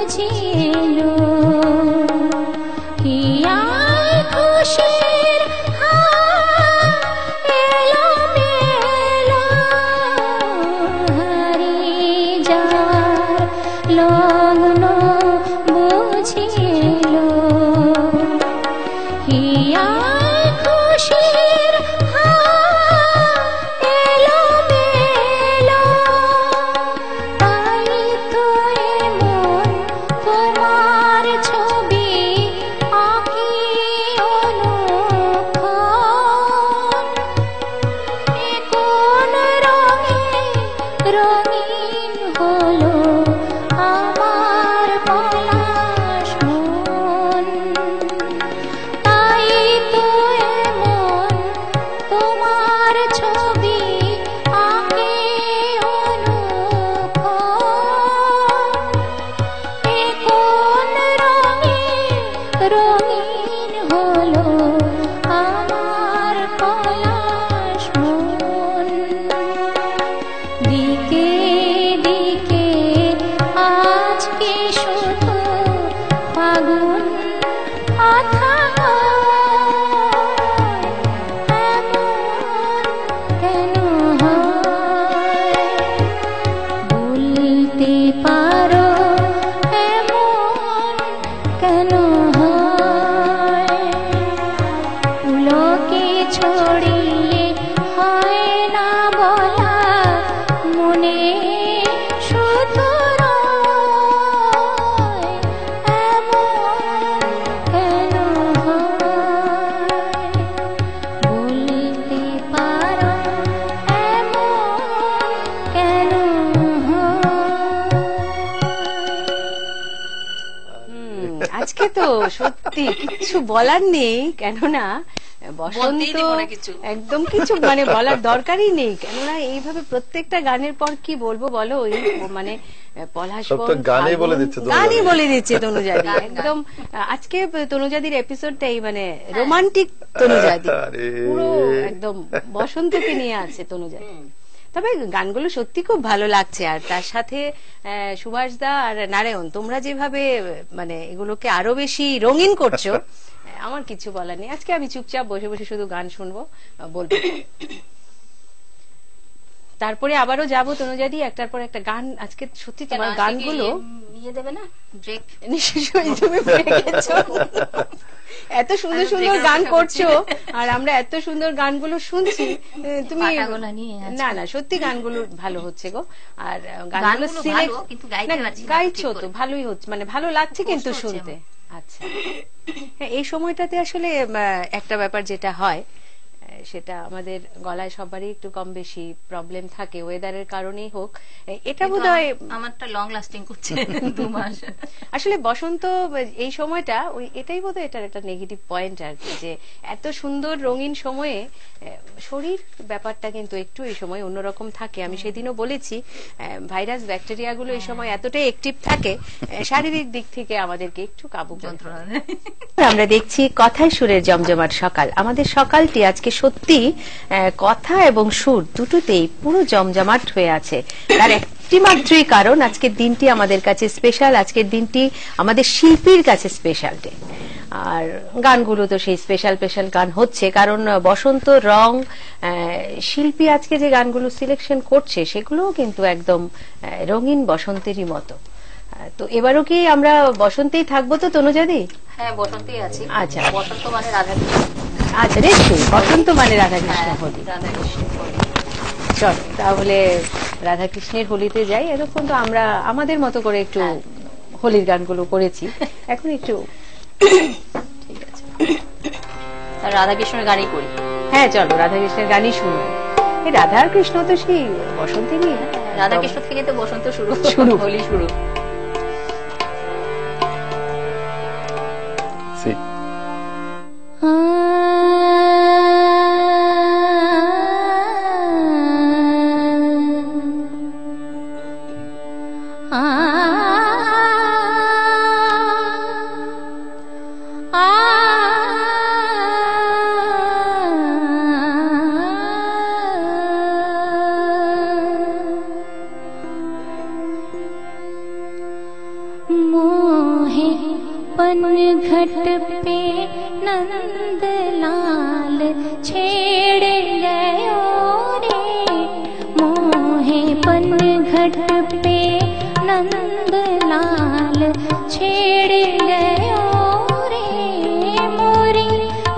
বুঝিলো হিয়া খুশির হাত এলো মেলো হারিয়ে যাওয়ার লগ্ন বুঝিলো হিয়া খুশির হাত এলো মেলো তাই তো এমন তোমার ছবি আঁকি অনুক্ষণ এ কোন রঙে রঙিন হলো আমার পলাশ মন তাই তো এমন তোমার ছবি আঁকে অনুক্ষণ এ কোন রঙে রঙিন হলো আমার পলাশ মন দিকে দিকে আজকে শুধু ফাগুন কেন বলতে পারো এমন কেন লোকে ছড়িয়ে হয় না বলা মনে শুধু রয় এমন কেন বলতে পারো এমন কেন আজকে তো সত্যি কিছু বলার নেই, কেননা বসন্ত একদম কিছু মানে বলার দরকারই নেই, কেননা এইভাবে প্রত্যেকটা গানের পর কি বলবো বলো, ওই মানে পলাশ গানই বলে দিচ্ছে তনুজাদি একদম। আজকে তনুজাদির এপিসোডটাই মানে রোমান্টিক তনুজাদি, পুরো একদম বসন্তকে নিয়ে আছে তনুজাদি। তবে গানগুলো সত্যি খুব ভালো লাগছে, আর তার সাথে সুভাষ দা আর নারায়ণ তোমরা যেভাবে মানে এগুলোকে আরো বেশি রঙিন করছো, আমার কিছু বলার নেই। আজকে আমি চুপচাপ বসে বসে শুধু গান শুনবো, বলবো। তারপরে আবারও যাবো তনুজাদি একটার পর একটা গান। আজকে সত্যি তোমার গানগুলো নিয়ে দেবে না ব্রেক? নিশ্চয়ই তুমি এত সুন্দর সুন্দর গান করছো আর আমরা এত সুন্দর গানগুলো শুনছি, তুমি না না সত্যি গানগুলো ভালো হচ্ছে গো। আর গানগুলো গাইছো তো ভালোই হচ্ছে, মানে ভালো লাগছে কিন্তু শুনতে। আচ্ছা, এই সময়টাতে আসলে একটা ব্যাপার যেটা হয় সেটা আমাদের গলায় সবারই একটু কম বেশি প্রবলেম থাকে, ওয়েদারের কারণেই হোক। এটা বোধহয় আমারটা লং লাস্টিং করছে 2 মাস। আসলে বসন্ত এই সময়টা ওই এটাই বোধহয় এটার একটা নেগেটিভ পয়েন্ট আর কি, যে এত সুন্দর রঙিন সময়ে শরীর ব্যাপারটা কিন্তু একটু এই সময় অন্যরকম থাকে। আমি সেদিনও বলেছি ভাইরাস ব্যাকটেরিয়া গুলো এই সময় এতটাই অ্যাক্টিভ থাকে, শারীরিক দিক থেকে আমাদেরকে একটু কাবু যন্ত্রণা। আমরা দেখছি কথায় সুরের জমজমাট সকাল। আমাদের সকালটি আজকে সত্যি কথা এবং সুর দুটোতেই পুরো জমজমাট হয়ে আছে। তার একটি মাত্রই কারণ আজকের দিনটি আমাদের কাছে স্পেশাল, আজকের দিনটি আমাদের শিল্পীর কাছে স্পেশাল ডে। আর গানগুলো তো সেই স্পেশাল স্পেশাল গান হচ্ছে, কারণ বসন্ত রং শিল্পী আজকে যে গানগুলো সিলেকশন করছে সেগুলোও কিন্তু একদম রঙিন বসন্তেরই মতো। তো এবারও কি আমরা বসন্তেই থাকবো তো তনুজাদি? হ্যাঁ বসন্তেই আছি। আচ্ছা, বসন্ত মানে রাধাকৃষ্ণ। আচ্ছা নিশ্চয়ই বসন্ত মানে রাধাকৃষ্ণ হোলি। চল তাহলে রাধাকৃষ্ণের হোলিতে যাই। এতক্ষণ তো আমরা আমাদের মতো করে একটু হোলির গানগুলো করেছি, এখন একটু ঠিক আছে রাধাকৃষ্ণের গানই করি। হ্যাঁ চলো রাধাকৃষ্ণের গানই শুনবো। এই রাধা আর কৃষ্ণ তো সেই বসন্তেরই, রাধাকৃষ্ণ থেকে তো বসন্ত শুরু, হোলি শুরু। मोहे पनघट पे नंद लाल छेड़ गयो रे, मोहे पनघट पे नंद लाल छेड़ गयो रे, मोरी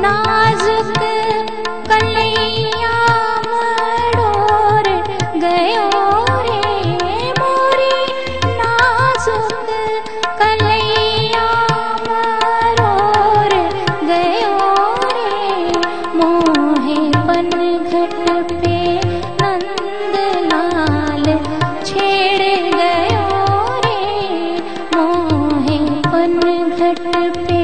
नाजुक कलैया मरोड़ गयो रे, मोरी नाजुक कलैया मरोड़ गयो रे, मोहे पनघट पे नंद लाल छेड़ गयो रे, मोहे पनघट पे।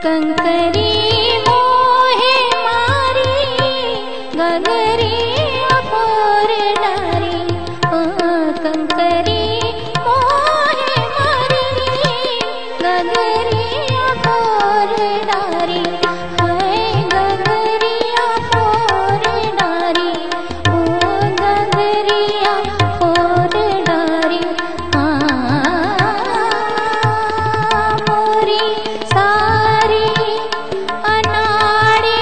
कंकरी मोहे मारी गगरी अफोर डारी, कंकरी मोहे मारी गगरी अफोर डारी, हाय गगरी अफोर डारी, ओ गगरी अफोर डारी, मोरी सारी अनाड़ी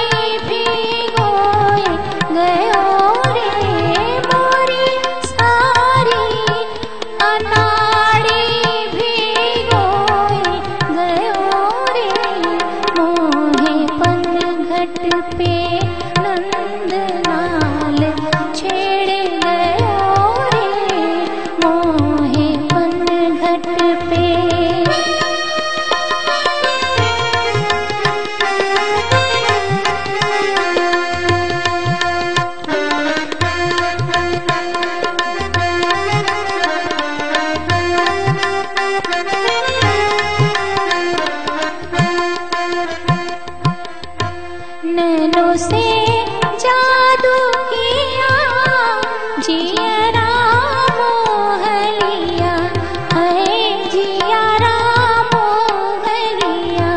भिगोए गयो रे, मोरी सारी अनाड़ी भिगोए गयो रे, मोहे पनघट पे नंद लाल छेड़ गयो रे, मोहे पनघट पे। नैनों से जादू किया जियरा मोह लिया, है जियरा मोह लिया,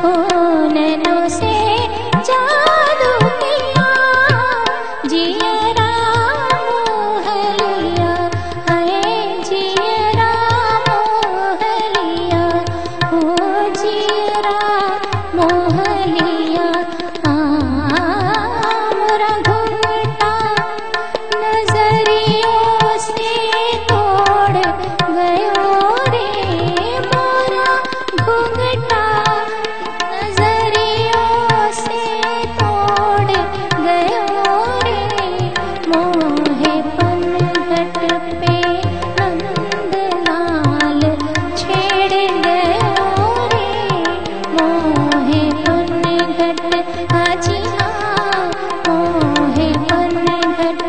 ओ नैनों से जादू किया जियरा मोह लिया, है जियरा मोह लिया, ओ जियरा मोह लिया, मोरा घूंघटा नजरियों से तोड़ गयो रे, मोरा घूंघटा नजरियों से तोड़ गयो रे, मोहे पनघट पे नंद लाल छेड़ गयो रे, मोहे पनघट हाजी हाँ, मोहे पनघट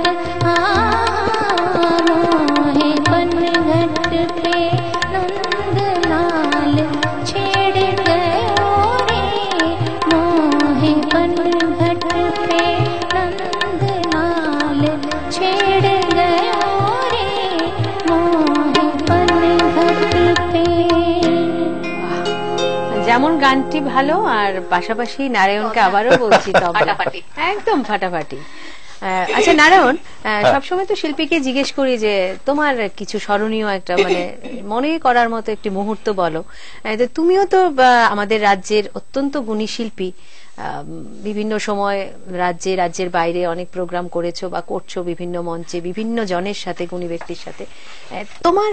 मोहे पनघट पे नंद लाल छेड़ गयो रे, मोहे पनघट पे नंद लाल छेड़ गयो रे, मोहे पनघट पे। যেমন গানটি ভালো আর পাশাপাশি নারায়ণকে আবারও বলছি তবলা ফাটাফাটি। একদম ফাটাফাটি। আচ্ছা নারায়ণ, সবসময় তো শিল্পীকে জিজ্ঞেস করি যে তোমার কিছু স্মরণীয় একটা মানে মনে করার মতো একটি মুহূর্ত বলো, তো তুমিও তো আমাদের রাজ্যের অত্যন্ত গুণী শিল্পী, বিভিন্ন সময় রাজ্যের বাইরে অনেক প্রোগ্রাম করেছো বা করছো বিভিন্ন মঞ্চে বিভিন্ন জনের সাথে, গুণী ব্যক্তির সাথে। তোমার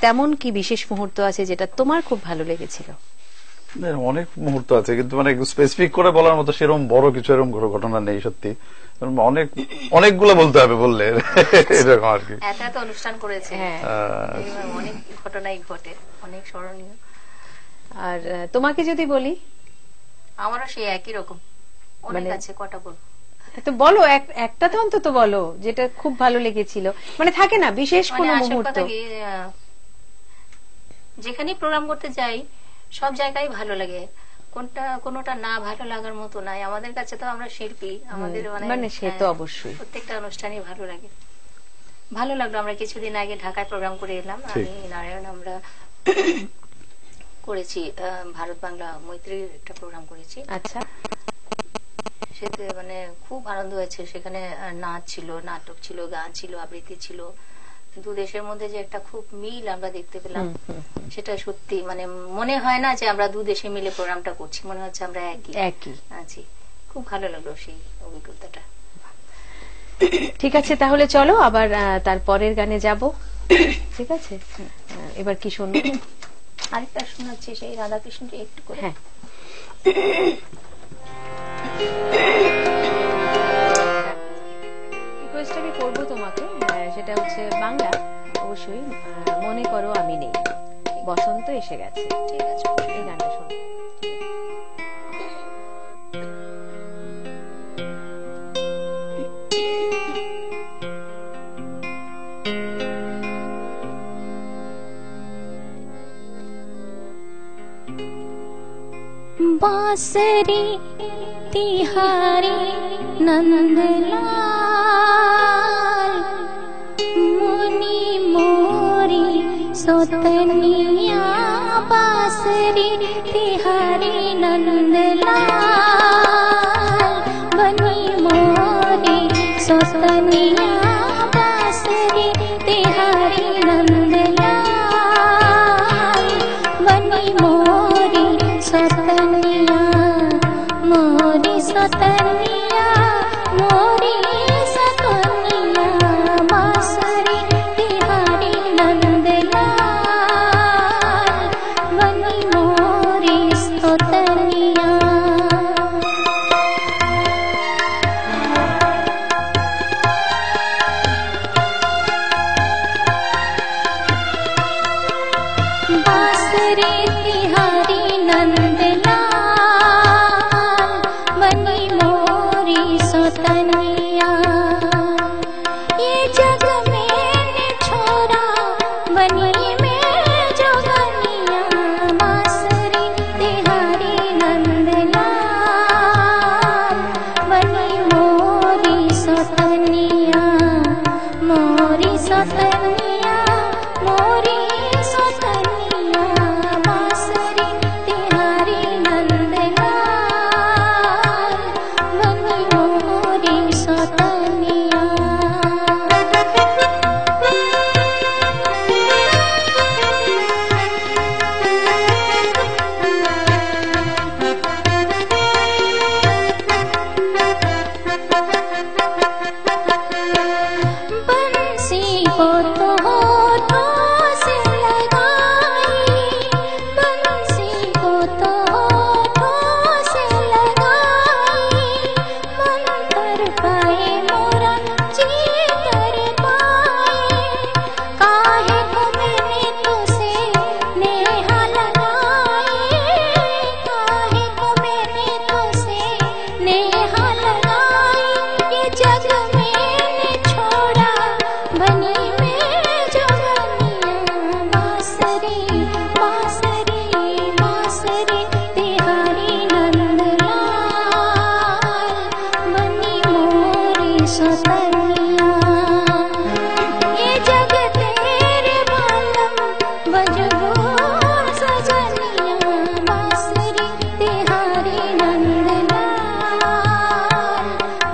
তেমন কি বিশেষ মুহূর্ত আছে যেটা তোমার খুব ভালো লেগেছিল? অনেক মুহূর্ত আছে, কিন্তু মানে স্পেসিফিক করে বলার মতো সেরকম বড় কিছু এরকম ঘটনা নেই সত্যি। অনেকগুলো বলতে হবে বললে এরকম আর কি। এত অনুষ্ঠান করেছে, অনেক ঘটনাই ঘটে, অনেক স্মরণীয়। আর তোমাকে যদি বলি? আমারও সেই একই রকম, অনেক আছে, কটা বলবো? তো বলো, একটা তো অন্তত বলো যেটা খুব ভালো লেগেছিল, মানে থাকে না বিশেষ কোনো মুহূর্ত। যেখানে প্রোগ্রাম করতে যাই সব জায়গায় ভালো লাগে, কোনটা না ভালো লাগার মতো নাই। আমাদের কাছে তো আমরা শিল্পী, আমাদের মানে সে তো অবশ্যই প্রত্যেকটা অনুষ্ঠানই ভালো লাগে। ভালো লাগলো, আমরা কিছুদিন আগে ঢাকায় প্রোগ্রাম করে এলাম, আমি নারায়ণ, আমরা করেছি, ভারত বাংলা মৈত্রীর একটা প্রোগ্রাম করেছি। আচ্ছা, সেতে মানে খুব আনন্দ হয়েছে। সেখানে নাচ ছিল, নাটক ছিল, গান ছিল, আবৃত্তি ছিল। দু দেশের মধ্যে যে একটা খুব মিল আমরা দেখতে পেলাম, সেটা সত্যি মানে মনে হয় না যে আমরা দু দেশে মিলে প্রোগ্রামটা করছি, মনে হচ্ছে আমরা একই আছি। খুব ভালো লাগলো সেই অভিজ্ঞতাটা। ঠিক আছে, তাহলে চলো আবার তার পরের গানে যাব। ঠিক আছে, এবার কি শুনবো? আরেকটা শোনাচ্ছি, সেই রাধাকৃষ্ণকে একটু করে। হ্যাঁ, রিকোয়েস্ট আমি করবো তোমাকে, সেটা হচ্ছে বাংলা অবশ্যই। মনে করো আমি নেই, বসন্ত এসে গেছে। ঠিক আছে, এই গানটা শোনো। बांसुरी तिहारी नंदलाल मुनि मोरी सोतनिया, बांसुरी तिहारी नंदलाल बनी मोरी सोतनिया, बांसुरी तिहारी नंदलाल बनी मोरी सोतनिया, मोरी सोतनिया, मोरी सोतनिया, बांसुरी तिहारी नंदलाल बनी मोरी सोतनिया। बांसुरी तिहारी नंदलाल बनी मोरी सोतनिया, ये जग में छोरा बनी में जोगनिया, बांसुरी तिहारी नंदलाल बनी मोरी सोतनिया, मोरी सोतनिया, मोरी सोतनिया, बांसुरी तिहारी नंदलाल बनी मोरी सोतनिया। बंसी को तो होठों से लगाई, बंसी को तो होठों से लगाई, मन कर पाए मोरा जी कर पाए, काहे को मैंने तुझसे नेहा लगाई, काहे को मैंने तुझसे नेहा लगाई, ये जग मैंने छोड़ा बनी में जोगनिया, बांसुरी बांसुरी बांसुरी तिहारी नंदलाल बनी मोरी सोतनिया, ये जग तेरे बालम बजबो सजनिया, बांसुरी तिहारी नंदलाल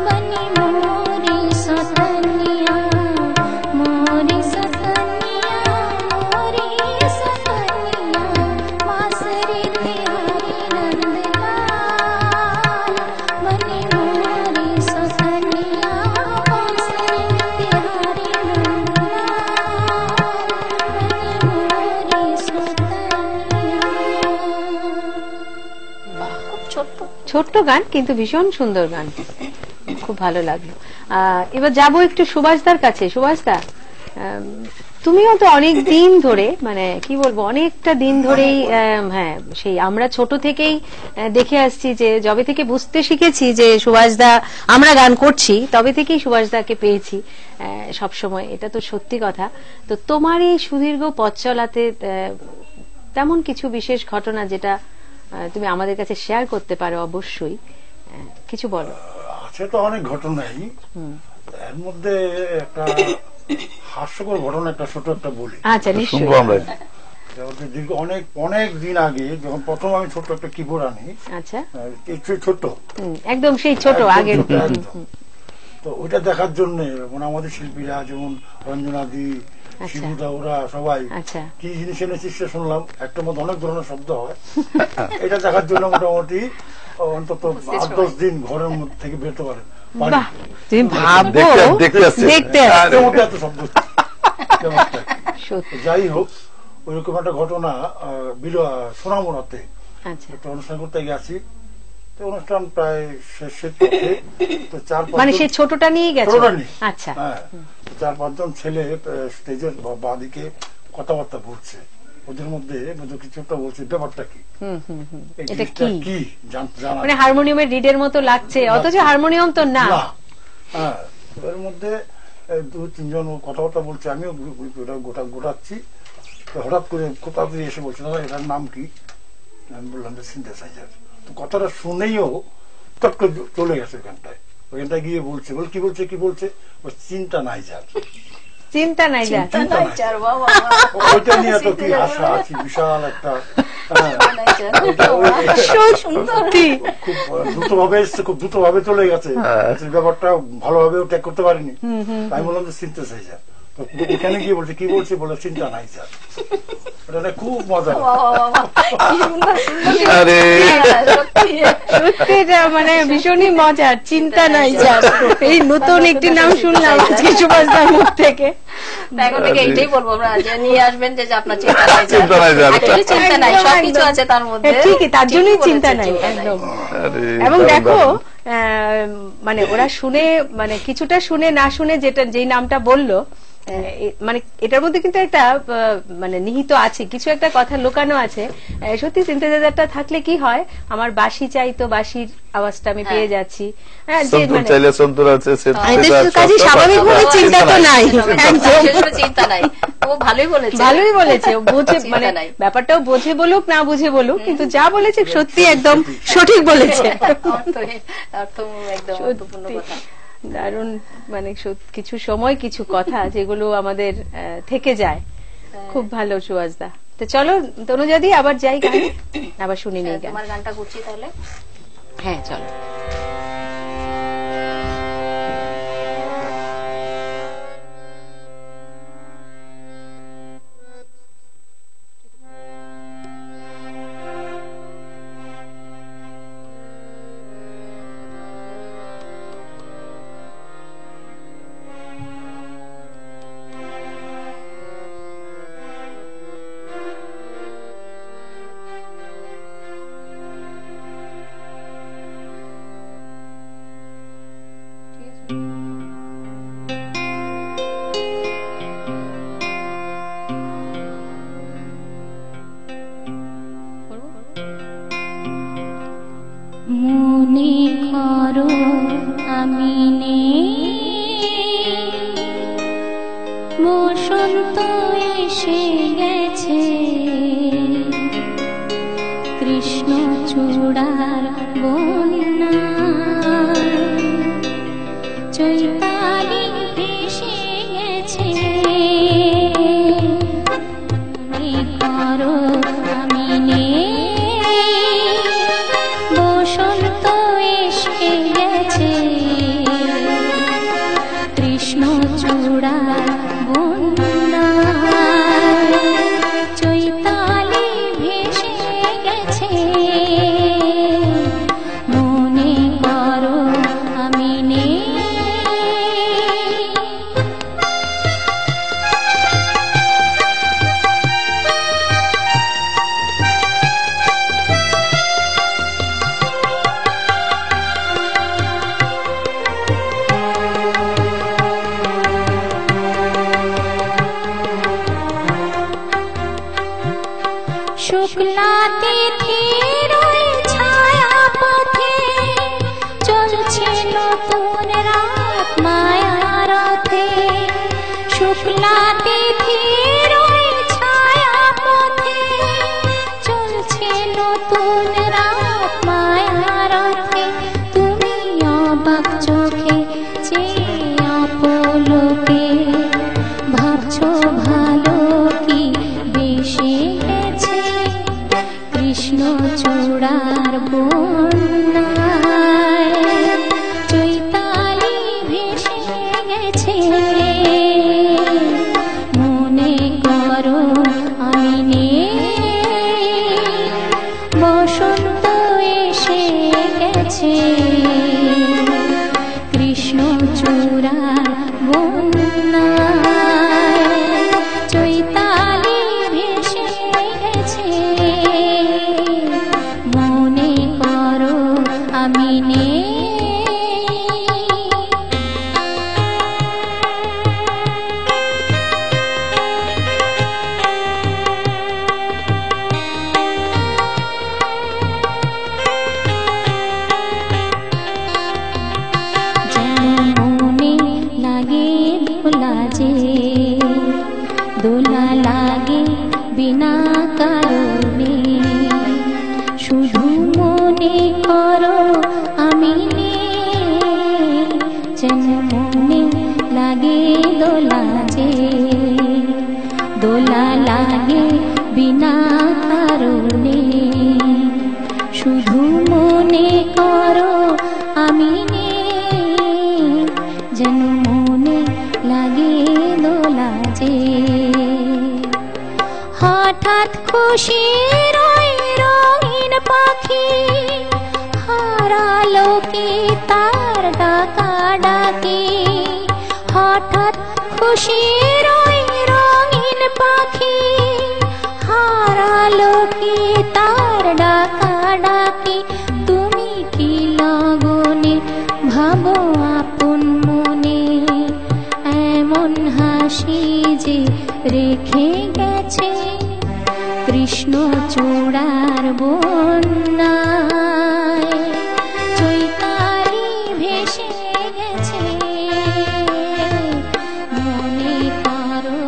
बनी मोरी सोतनिया, मोरी सोतनिया, मोरी सोतनिया, बांसुरी तिहारी नंदलाल बनी मोरी सोतनिया, बांसुरी तिहारी नंदलाल बनी मोरी सोतनिया। খুব ছোট্ট ছোট্ট গান কিন্তু ভীষণ সুন্দর গান, খুব ভালো লাগলো। এবার যাবো একটু সুভাষদার কাছে। সুভাষদা, তুমিও তো অনেক দিন ধরে, মানে কি বলবো, অনেকটা দিন ধরেই, হ্যাঁ, সেই আমরা ছোট থেকেই দেখে আসছি যে যবে থেকে বুঝতে শিখেছি যে সুভাষদা, আমরা গান করছি তবে থেকেই সুভাষদাকে পেয়েছি সব সময়, এটা তো সত্যি কথা। তো তোমার এই সুদীর্ঘ পথ চলাতে তেমন কিছু বিশেষ ঘটনা যেটা তুমি আমাদের কাছে শেয়ার করতে পারো, অবশ্যই কিছু বলো। আছে তো অনেক ঘটনাই, এর মধ্যে একটা হাস্যকর ঘটনা একটা ছোট একটা বলি। আচ্ছা, নিশ্চয়ই। শুনবো আমরা। দীর্ঘ অনেক অনেক দিন আগে যখন প্রথম আমি ছোট্ট একটা কিবোর্ড আনি, আচ্ছা, ছোট্ট একদম সেই ছোট আগের, তো ওইটা দেখার জন্য মানে আমাদের শিল্পীরা যেমন রঞ্জনাদি, শিবুদা, ওরা সবাই কি জিনিস এনেছি সে শুনলাম, একটা মধ্যে অনেক ধরনের শব্দ হয়। এটা দেখার জন্য মোটামুটি অন্তত 8-10 দিন ঘরের মধ্যে থেকে বেরোতে পারেন। যাই হোক, ওইরকম একটা ঘটনা সোনামুড়াতে একটা অনুষ্ঠান করতে গেছি। অনুষ্ঠান প্রায় শেষের পথে, তো 4-5 সেই ছোটটা নিয়ে গেছে। আচ্ছা, হ্যাঁ, 4-5 জন ছেলে স্টেজের বাদিকে কথাবার্তা বলছে, ওদের মধ্যে কিছু একটা বলছে, ব্যাপারটা কি, এটা কি মানে হারমোনিয়ামের রিডের মতো লাগছে, অথচ হারমোনিয়াম তো না। হ্যাঁ, এর মধ্যে 2-3 জন কথাবার্তা বলছে, আমিও গোটাচ্ছি। হঠাৎ করে খুব তাড়াতাড়ি এসে বলছে, দাদা এটার নাম কি? আমি বললাম যে সিনথেসাইজার। তো কথাটা শুনেইও তট করে চলে গেছে ওখানটায় গিয়ে বলছে, কি বলছে চিন্তা নাই যার, চিন্তা নাই যার, ওইটা নিয়ে তো কি আশা আছে, বিশাল একটা খুব দ্রুতভাবে চলে গেছে, ব্যাপারটা ভালোভাবে ট্যাগ করতে পারিনি। আমি বললাম যে সিনথেসাইজার। এখানে গিয়ে বলছে, কি বলছে, বলে চিন্তা নাই স্যার। এটা খুব মজা, সত্যি মানে ভীষণই মজার। চিন্তা নাই স্যার, এই নতুন একটি নাম শুনলাম আজকে সুভাষদার মুখ থেকে। এখন থেকে এইটাই বলবো আমরা, যে নিয়ে আসবেন যে আপনার চিন্তা নাই, সবকিছু আছে তার মধ্যে, ঠিকই, তার জন্যই চিন্তা নাই একদম। এবং দেখো মানে ওরা শুনে, মানে কিছুটা শুনে না শুনে যেই নামটা বললো, মানে এটার মধ্যে কিন্তু একটা মানে নিহিত আছে, কিছু একটা কথা লুকানো আছে। সত্যি সিনথেসাইজারটা থাকলে কি হয়, আমার বাঁশি চাই তো বাঁশির আওয়াজটা আমি পেয়ে যাচ্ছি, স্বাভাবিকভাবে চিন্তা তো নাই, চিন্তা নাই। ও ভালোই বলেছে, ও বুঝে, মানে ব্যাপারটাও বোঝে বলুক না বুঝে বলুক, কিন্তু যা বলেছে সত্যি একদম সঠিক বলেছে। দারুণ, মানে কিছু সময় কিছু কথা যেগুলো আমাদের থেকে যায়, খুব ভালো সুভাষদা। তো চলো তনুজাদি আবার যাই গানে, আবার শুনি নি গান। তোমার গানটা করছি তাহলে। হ্যাঁ চলো। মনে করো আমি নেই, বসন্ত এসে গেছে, কৃষ্ণ চূড়ার বন্যা, চৈতালি ভেসে গেছে। মনে করো আমি নেই, বসন্ত এসে গেছে, কৃষ্ণ চূড়া বন্যা, চৈতালি ভেসে গেছে। মনে করো আমি নেই। শুক্লা তিথির ওই ছায়া পথে চলছে নতুন রাত মায়া রথে। শুক্লা তিথির ওই ছায়া পথে চলছে নতুন রাত মায়া রথে। তুমি অবাক চোখে চেয়ে আপলোকে ভাবছো ভালো কি বেশি কৃষ্ণ চূড়ার বন্যায় চৈতালি ভেসে গেছে, মনে করো আমি নেই, বসন্ত এসে গেছে, কৃষ্ণ চূড়ার বন্যায় চৈতালি ভেসে গেছে, মনে করো আমি নেই। দোলা লাগে বিনা কারণে, শুধু মনে করো আমি নেই, যেন মনে লাগে দোলা যে, দোলা লাগে বিনা কারণে, শুধু মনে করো আমি নেই, যেন মনে লাগে দোলা যে। হঠাৎ খুশির ওই রঙিন পাখি হারালো কি তার ডাকা ডাকি, হঠাৎ খুশির ওই রঙিন পাখি হারালো কি তার ডাকা ডাকি, তুমি কি লগনে ভাবো আপন মনে, এমন হাসি যে রেখে গেছে কৃষ্ণ চূড়ার বন্যায় চৈতালি ভেসে গেছে, মনে করো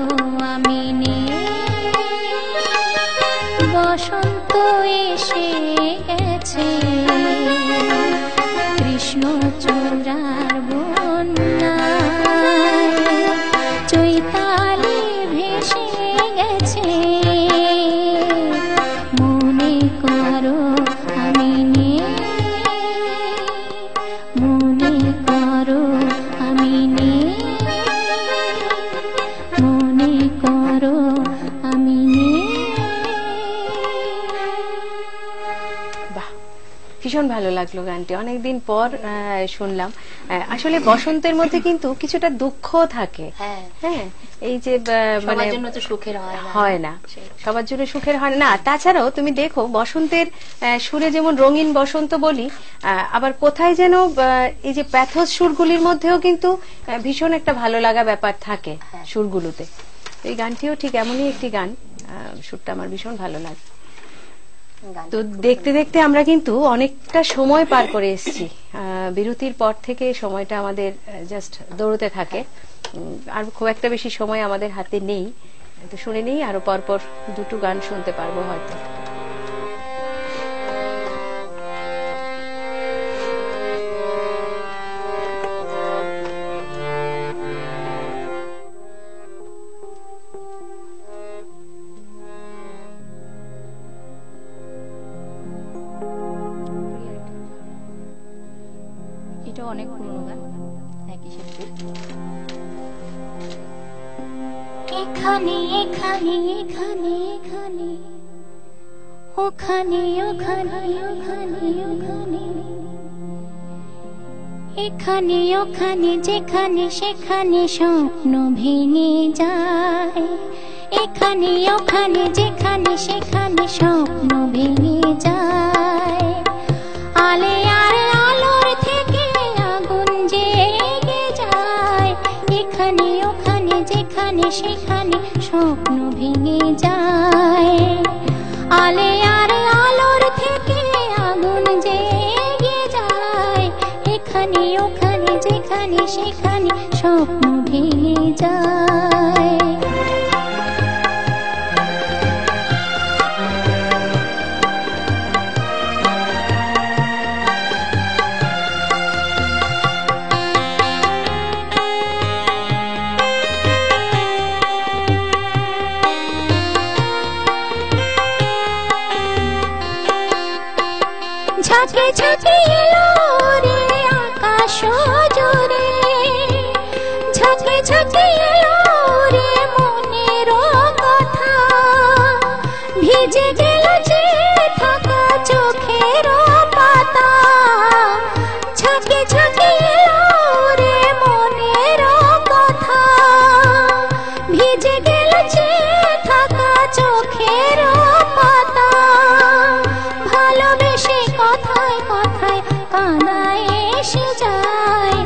আমি নেই, বসন্ত এসে গেছে, কৃষ্ণ চূড়ার বন্যায় চৈতালি ভেসে গেছে, মনে করো আমি নেই, মনে করো আমি নেই, মনে করো আমি নেই। বাহ, ভীষণ ভালো লাগলো গানটি, অনেকদিন পর শুনলাম। আসলে বসন্তের মধ্যে কিন্তু কিছুটা দুঃখ থাকে। হ্যাঁ, এই যে মানে সুখের হয় না, সবার জন্য সুখের হয় না। তাছাড়াও তুমি দেখো বসন্তের সুরে যেমন রঙিন বসন্ত বলি, আবার কোথায় যেন এই যে প্যাথোস সুরগুলির মধ্যেও কিন্তু ভীষণ একটা ভালো লাগা ব্যাপার থাকে সুরগুলোতে। এই গানটিও ঠিক এমনই একটি গান, সুরটা আমার ভীষণ ভালো লাগে। তো দেখতে দেখতে আমরা কিন্তু অনেকটা সময় পার করে এসেছি, বিরতির পর থেকে সময়টা আমাদের জাস্ট দৌড়তে থাকে, আর খুব একটা বেশি সময় আমাদের হাতে নেই। তো শুনে নেই, আরো পরপর দুটো গান শুনতে পারবো হয়তো। এটা অনেক পুরনো গান, একই শিল্পী। এখানে এখানে এখানে এখানে ওখানে ওখানে ওখানে ওখানে, এখানে ওখানে যেখানে সেখানে স্বপ্ন ভেঙে যায়, এখানে ওখানে যেখানে সেখানে স্বপ্ন ভেঙে যায়, আলে আর আলোর থেকে আগুন জেগে যায়, এখানে ওখানে যেখানে সেখানে স্বপ্ন ভেঙে যায়, আলে আর আলোর থেকে আগুন জেগে যায়, এখানে ওখানে যেখানে সেখানে স্বপ্ন ভেঙে যায়। ঝাঁকে ঝাঁকে এলো রে আকাশ জোরে, ঝাঁকে ঝাঁকে এলো রে মনের কথা, ভিজে গেল যে থাকা চোখের পাতা, ঝাঁকে ঝাঁকে এলো রে মনের কথা, ভিজে গেল যে থাকা চোখের পাতা, ভালোবেসে কথায় কথায় কাঁদায় এসে যায়,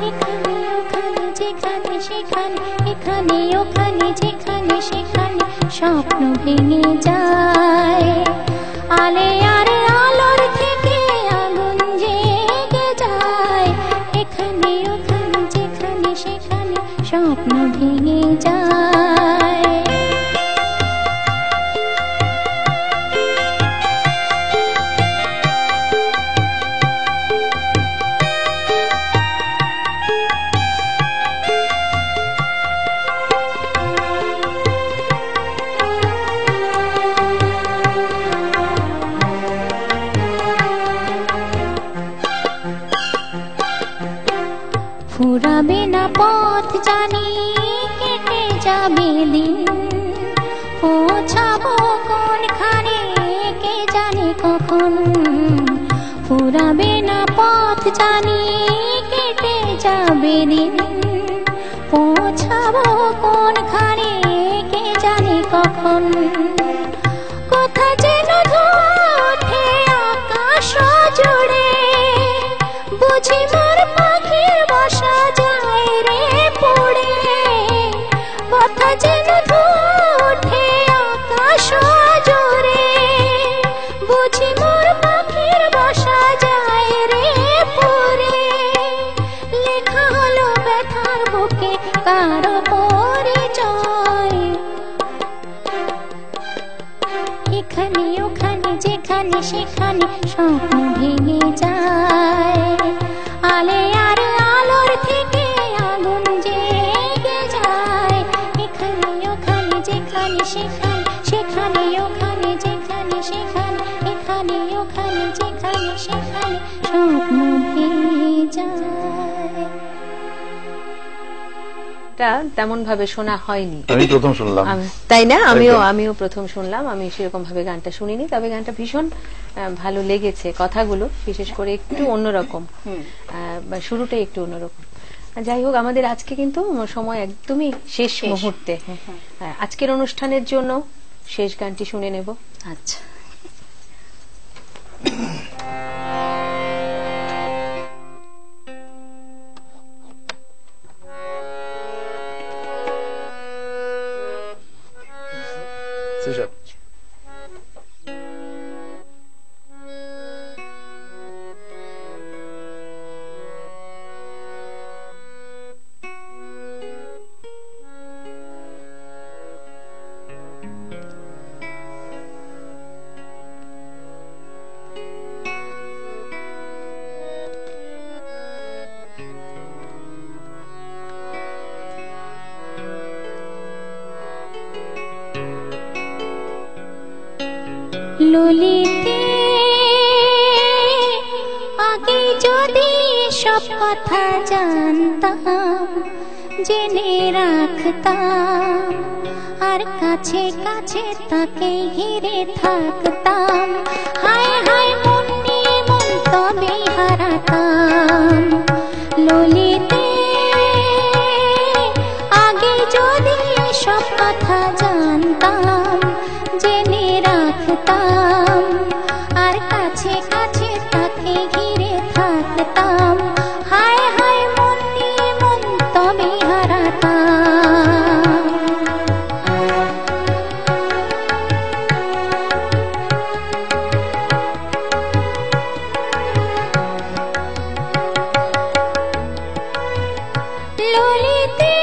এখানে ওখানে যেখানে সেখানে, এখানে ওখানে যেখানে সেখানে স্বপ্ন ভেঙে যায়, আলে আরে আলোর থেকে আগুন জেগে যায়, এখানে ওখানে যেখানে সেখানে স্বপ্ন ভেঙে যায়। ফুরাবে না পথ জানি কেটে যাবে দিন, পৌঁছাবো কোনখানে কে জানে কখন, ফুরাবে না পথ জানি কেটে যাবে দিন, পৌঁছাবো কোনখানে কে জানে কখন, কথা যেন ওঠে আকাশ জুড়ে, বুঝি মোর পাখির বসা যায় রে পড়ে, কথা যেন ওঠে আকাশ জুড়ে, বুঝি মোর পাখির বসা যায় রে পড়ে, লেখা হলো ব্যথার বুকে কারো পরিচয়, এখানে ওখানে যেখানে সেখানে স্বপ্ন ভেঙে যায়, আলে আর আলোর থেকে আগুন জেগে যায়, এখানে ওখানে যেখানে সেখানে, সেখানে ওখানে যেখানে সেখানে, এখানে ওখানে যেখানে সেখানে স্বপ্ন ভেঙে যায়। তেমন ভাবে শোনা হয়নি, আমি প্রথম শুনলাম, তাই না? আমিও প্রথম শুনলাম, আমি সেরকম ভাবে গানটা শুনিনি, তবে গানটা ভীষণ ভালো লেগেছে, কথাগুলো বিশেষ করে একটু অন্যরকম, শুরুটাই একটু অন্যরকম। যাই হোক, আমাদের আজকে কিন্তু সময় একদমই শেষ মুহূর্তে, আজকের অনুষ্ঠানের জন্য শেষ গানটি শুনে নেব। আচ্ছা, ললিতে আগে যদি সব কথা জানতাম, জেনে রাখতাম, আর কাছে কাছে তাকে ঘিরে থাকতাম, হায় হায় মন নিয়ে মন তবে হারাতাম, ললিতে আগে যদি সব কথা জানতাম, জেনে রাখতাম, আর কাছে কাছে তাকে ঘিরে থাকতাম, হায় হায় মন নিয়ে মন তবে হারাতাম। ললিতে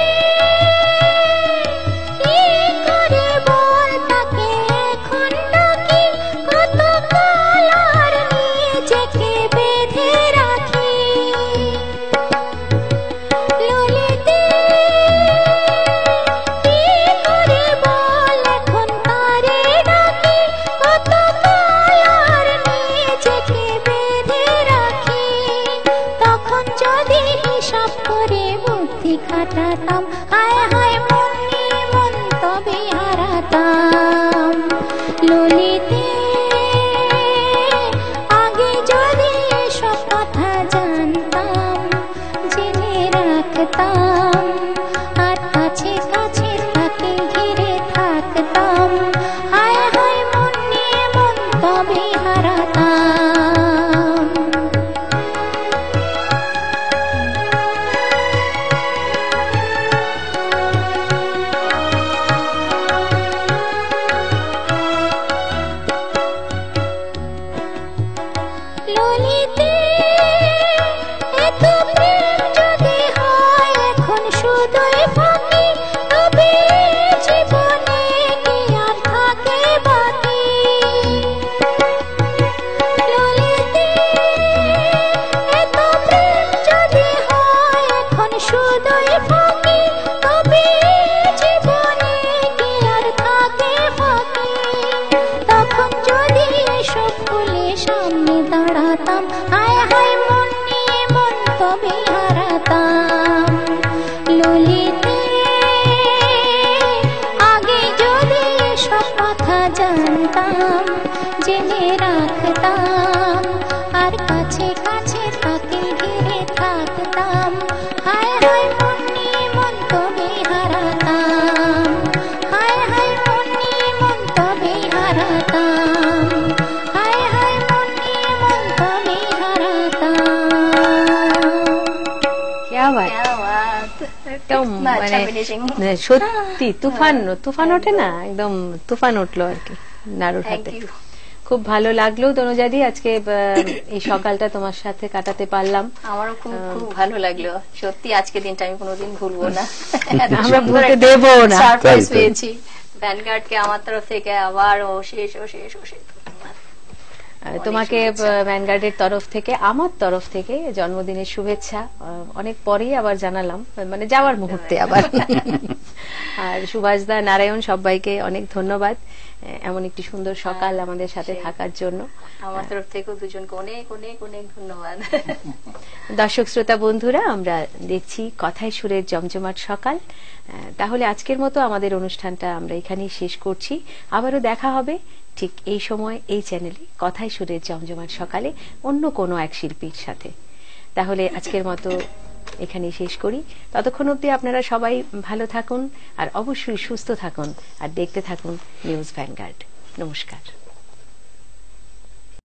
কি করে বল তাকে এখন ডাকি, কত কাল আর তবে হারাতাম। ললিতে এত প্রেম যদি হয় এখন শুধুই ফাঁকি, তবে জীবনে কি আর থাকে বাকি। ললিতে এত প্রেম যদি হয় এখন শুধুই ফাঁকি, তবে জীবনে কি আর থাকে বাকি। তখন যদি এসব ভুলে সামনে দাঁড়াতাম, হায় হায় মন নিয়ে মন তবে হারাতাম। ললিতে আগে যদি এসব কথা জানতাম, জেনে রাখতাম, আর কাছে কাছে তাকে ঘিরে থাকতাম। হায় হায় মন নিয়ে মন তবে হারাতাম, হায় হায় মন নিয়ে মন তবে হারাতাম, হায় হায় মন নিয়ে মন তবে হারাতাম। क्या बात, একদম মানে সত্যি তুফান ওঠে না, একদম তুফান উঠলো আর কি নাড়ুর হাতে। খুব ভালো লাগলো তনুজাদি, আজকে এই সকালটা তোমার সাথে কাটাতে পারলাম। আমারও খুব খুব ভালো লাগলো সত্যি, আজকে দিনটা আমি কোনোদিন ভুলবো না। আমরা ভুলতে দেবো না। সারপ্রাইজ পেয়েছি ভ্যানগার্ডকে আমার তরফ থেকে, আবার অশেষ অশেষ অশেষ তোমাকে ভ্যানগার্ডের তরফ থেকে, আমার তরফ থেকে জন্মদিনের শুভেচ্ছা। অনেক পরেই আবার জানালাম, মানে যাওয়ার মুহূর্তে আবার। আর সুভাষদা, নারায়ণ, সবাইকে অনেক ধন্যবাদ এমন একটি সুন্দর সকাল আমাদের সাথে থাকার জন্য। আমার তরফ থেকেও দুজনকে অনেক অনেক অনেক ধন্যবাদ। দর্শক শ্রোতা বন্ধুরা, আমরা দেখছি কথায় সুরের জমজমাট সকাল। তাহলে আজকের মতো আমাদের অনুষ্ঠানটা আমরা এখানেই শেষ করছি। আবারও দেখা হবে ঠিক এই সময় এই চ্যানেলে কথায় সুরের জমজমাট সকালে অন্য কোনো এক শিল্পীর সাথে। তাহলে আজকের মতো এখানেই শেষ করি। ততক্ষণ অবধি আপনারা সবাই ভালো থাকুন, আর অবশ্যই সুস্থ থাকুন, আর দেখতে থাকুন নিউজ ভ্যানগার্ড। নমস্কার।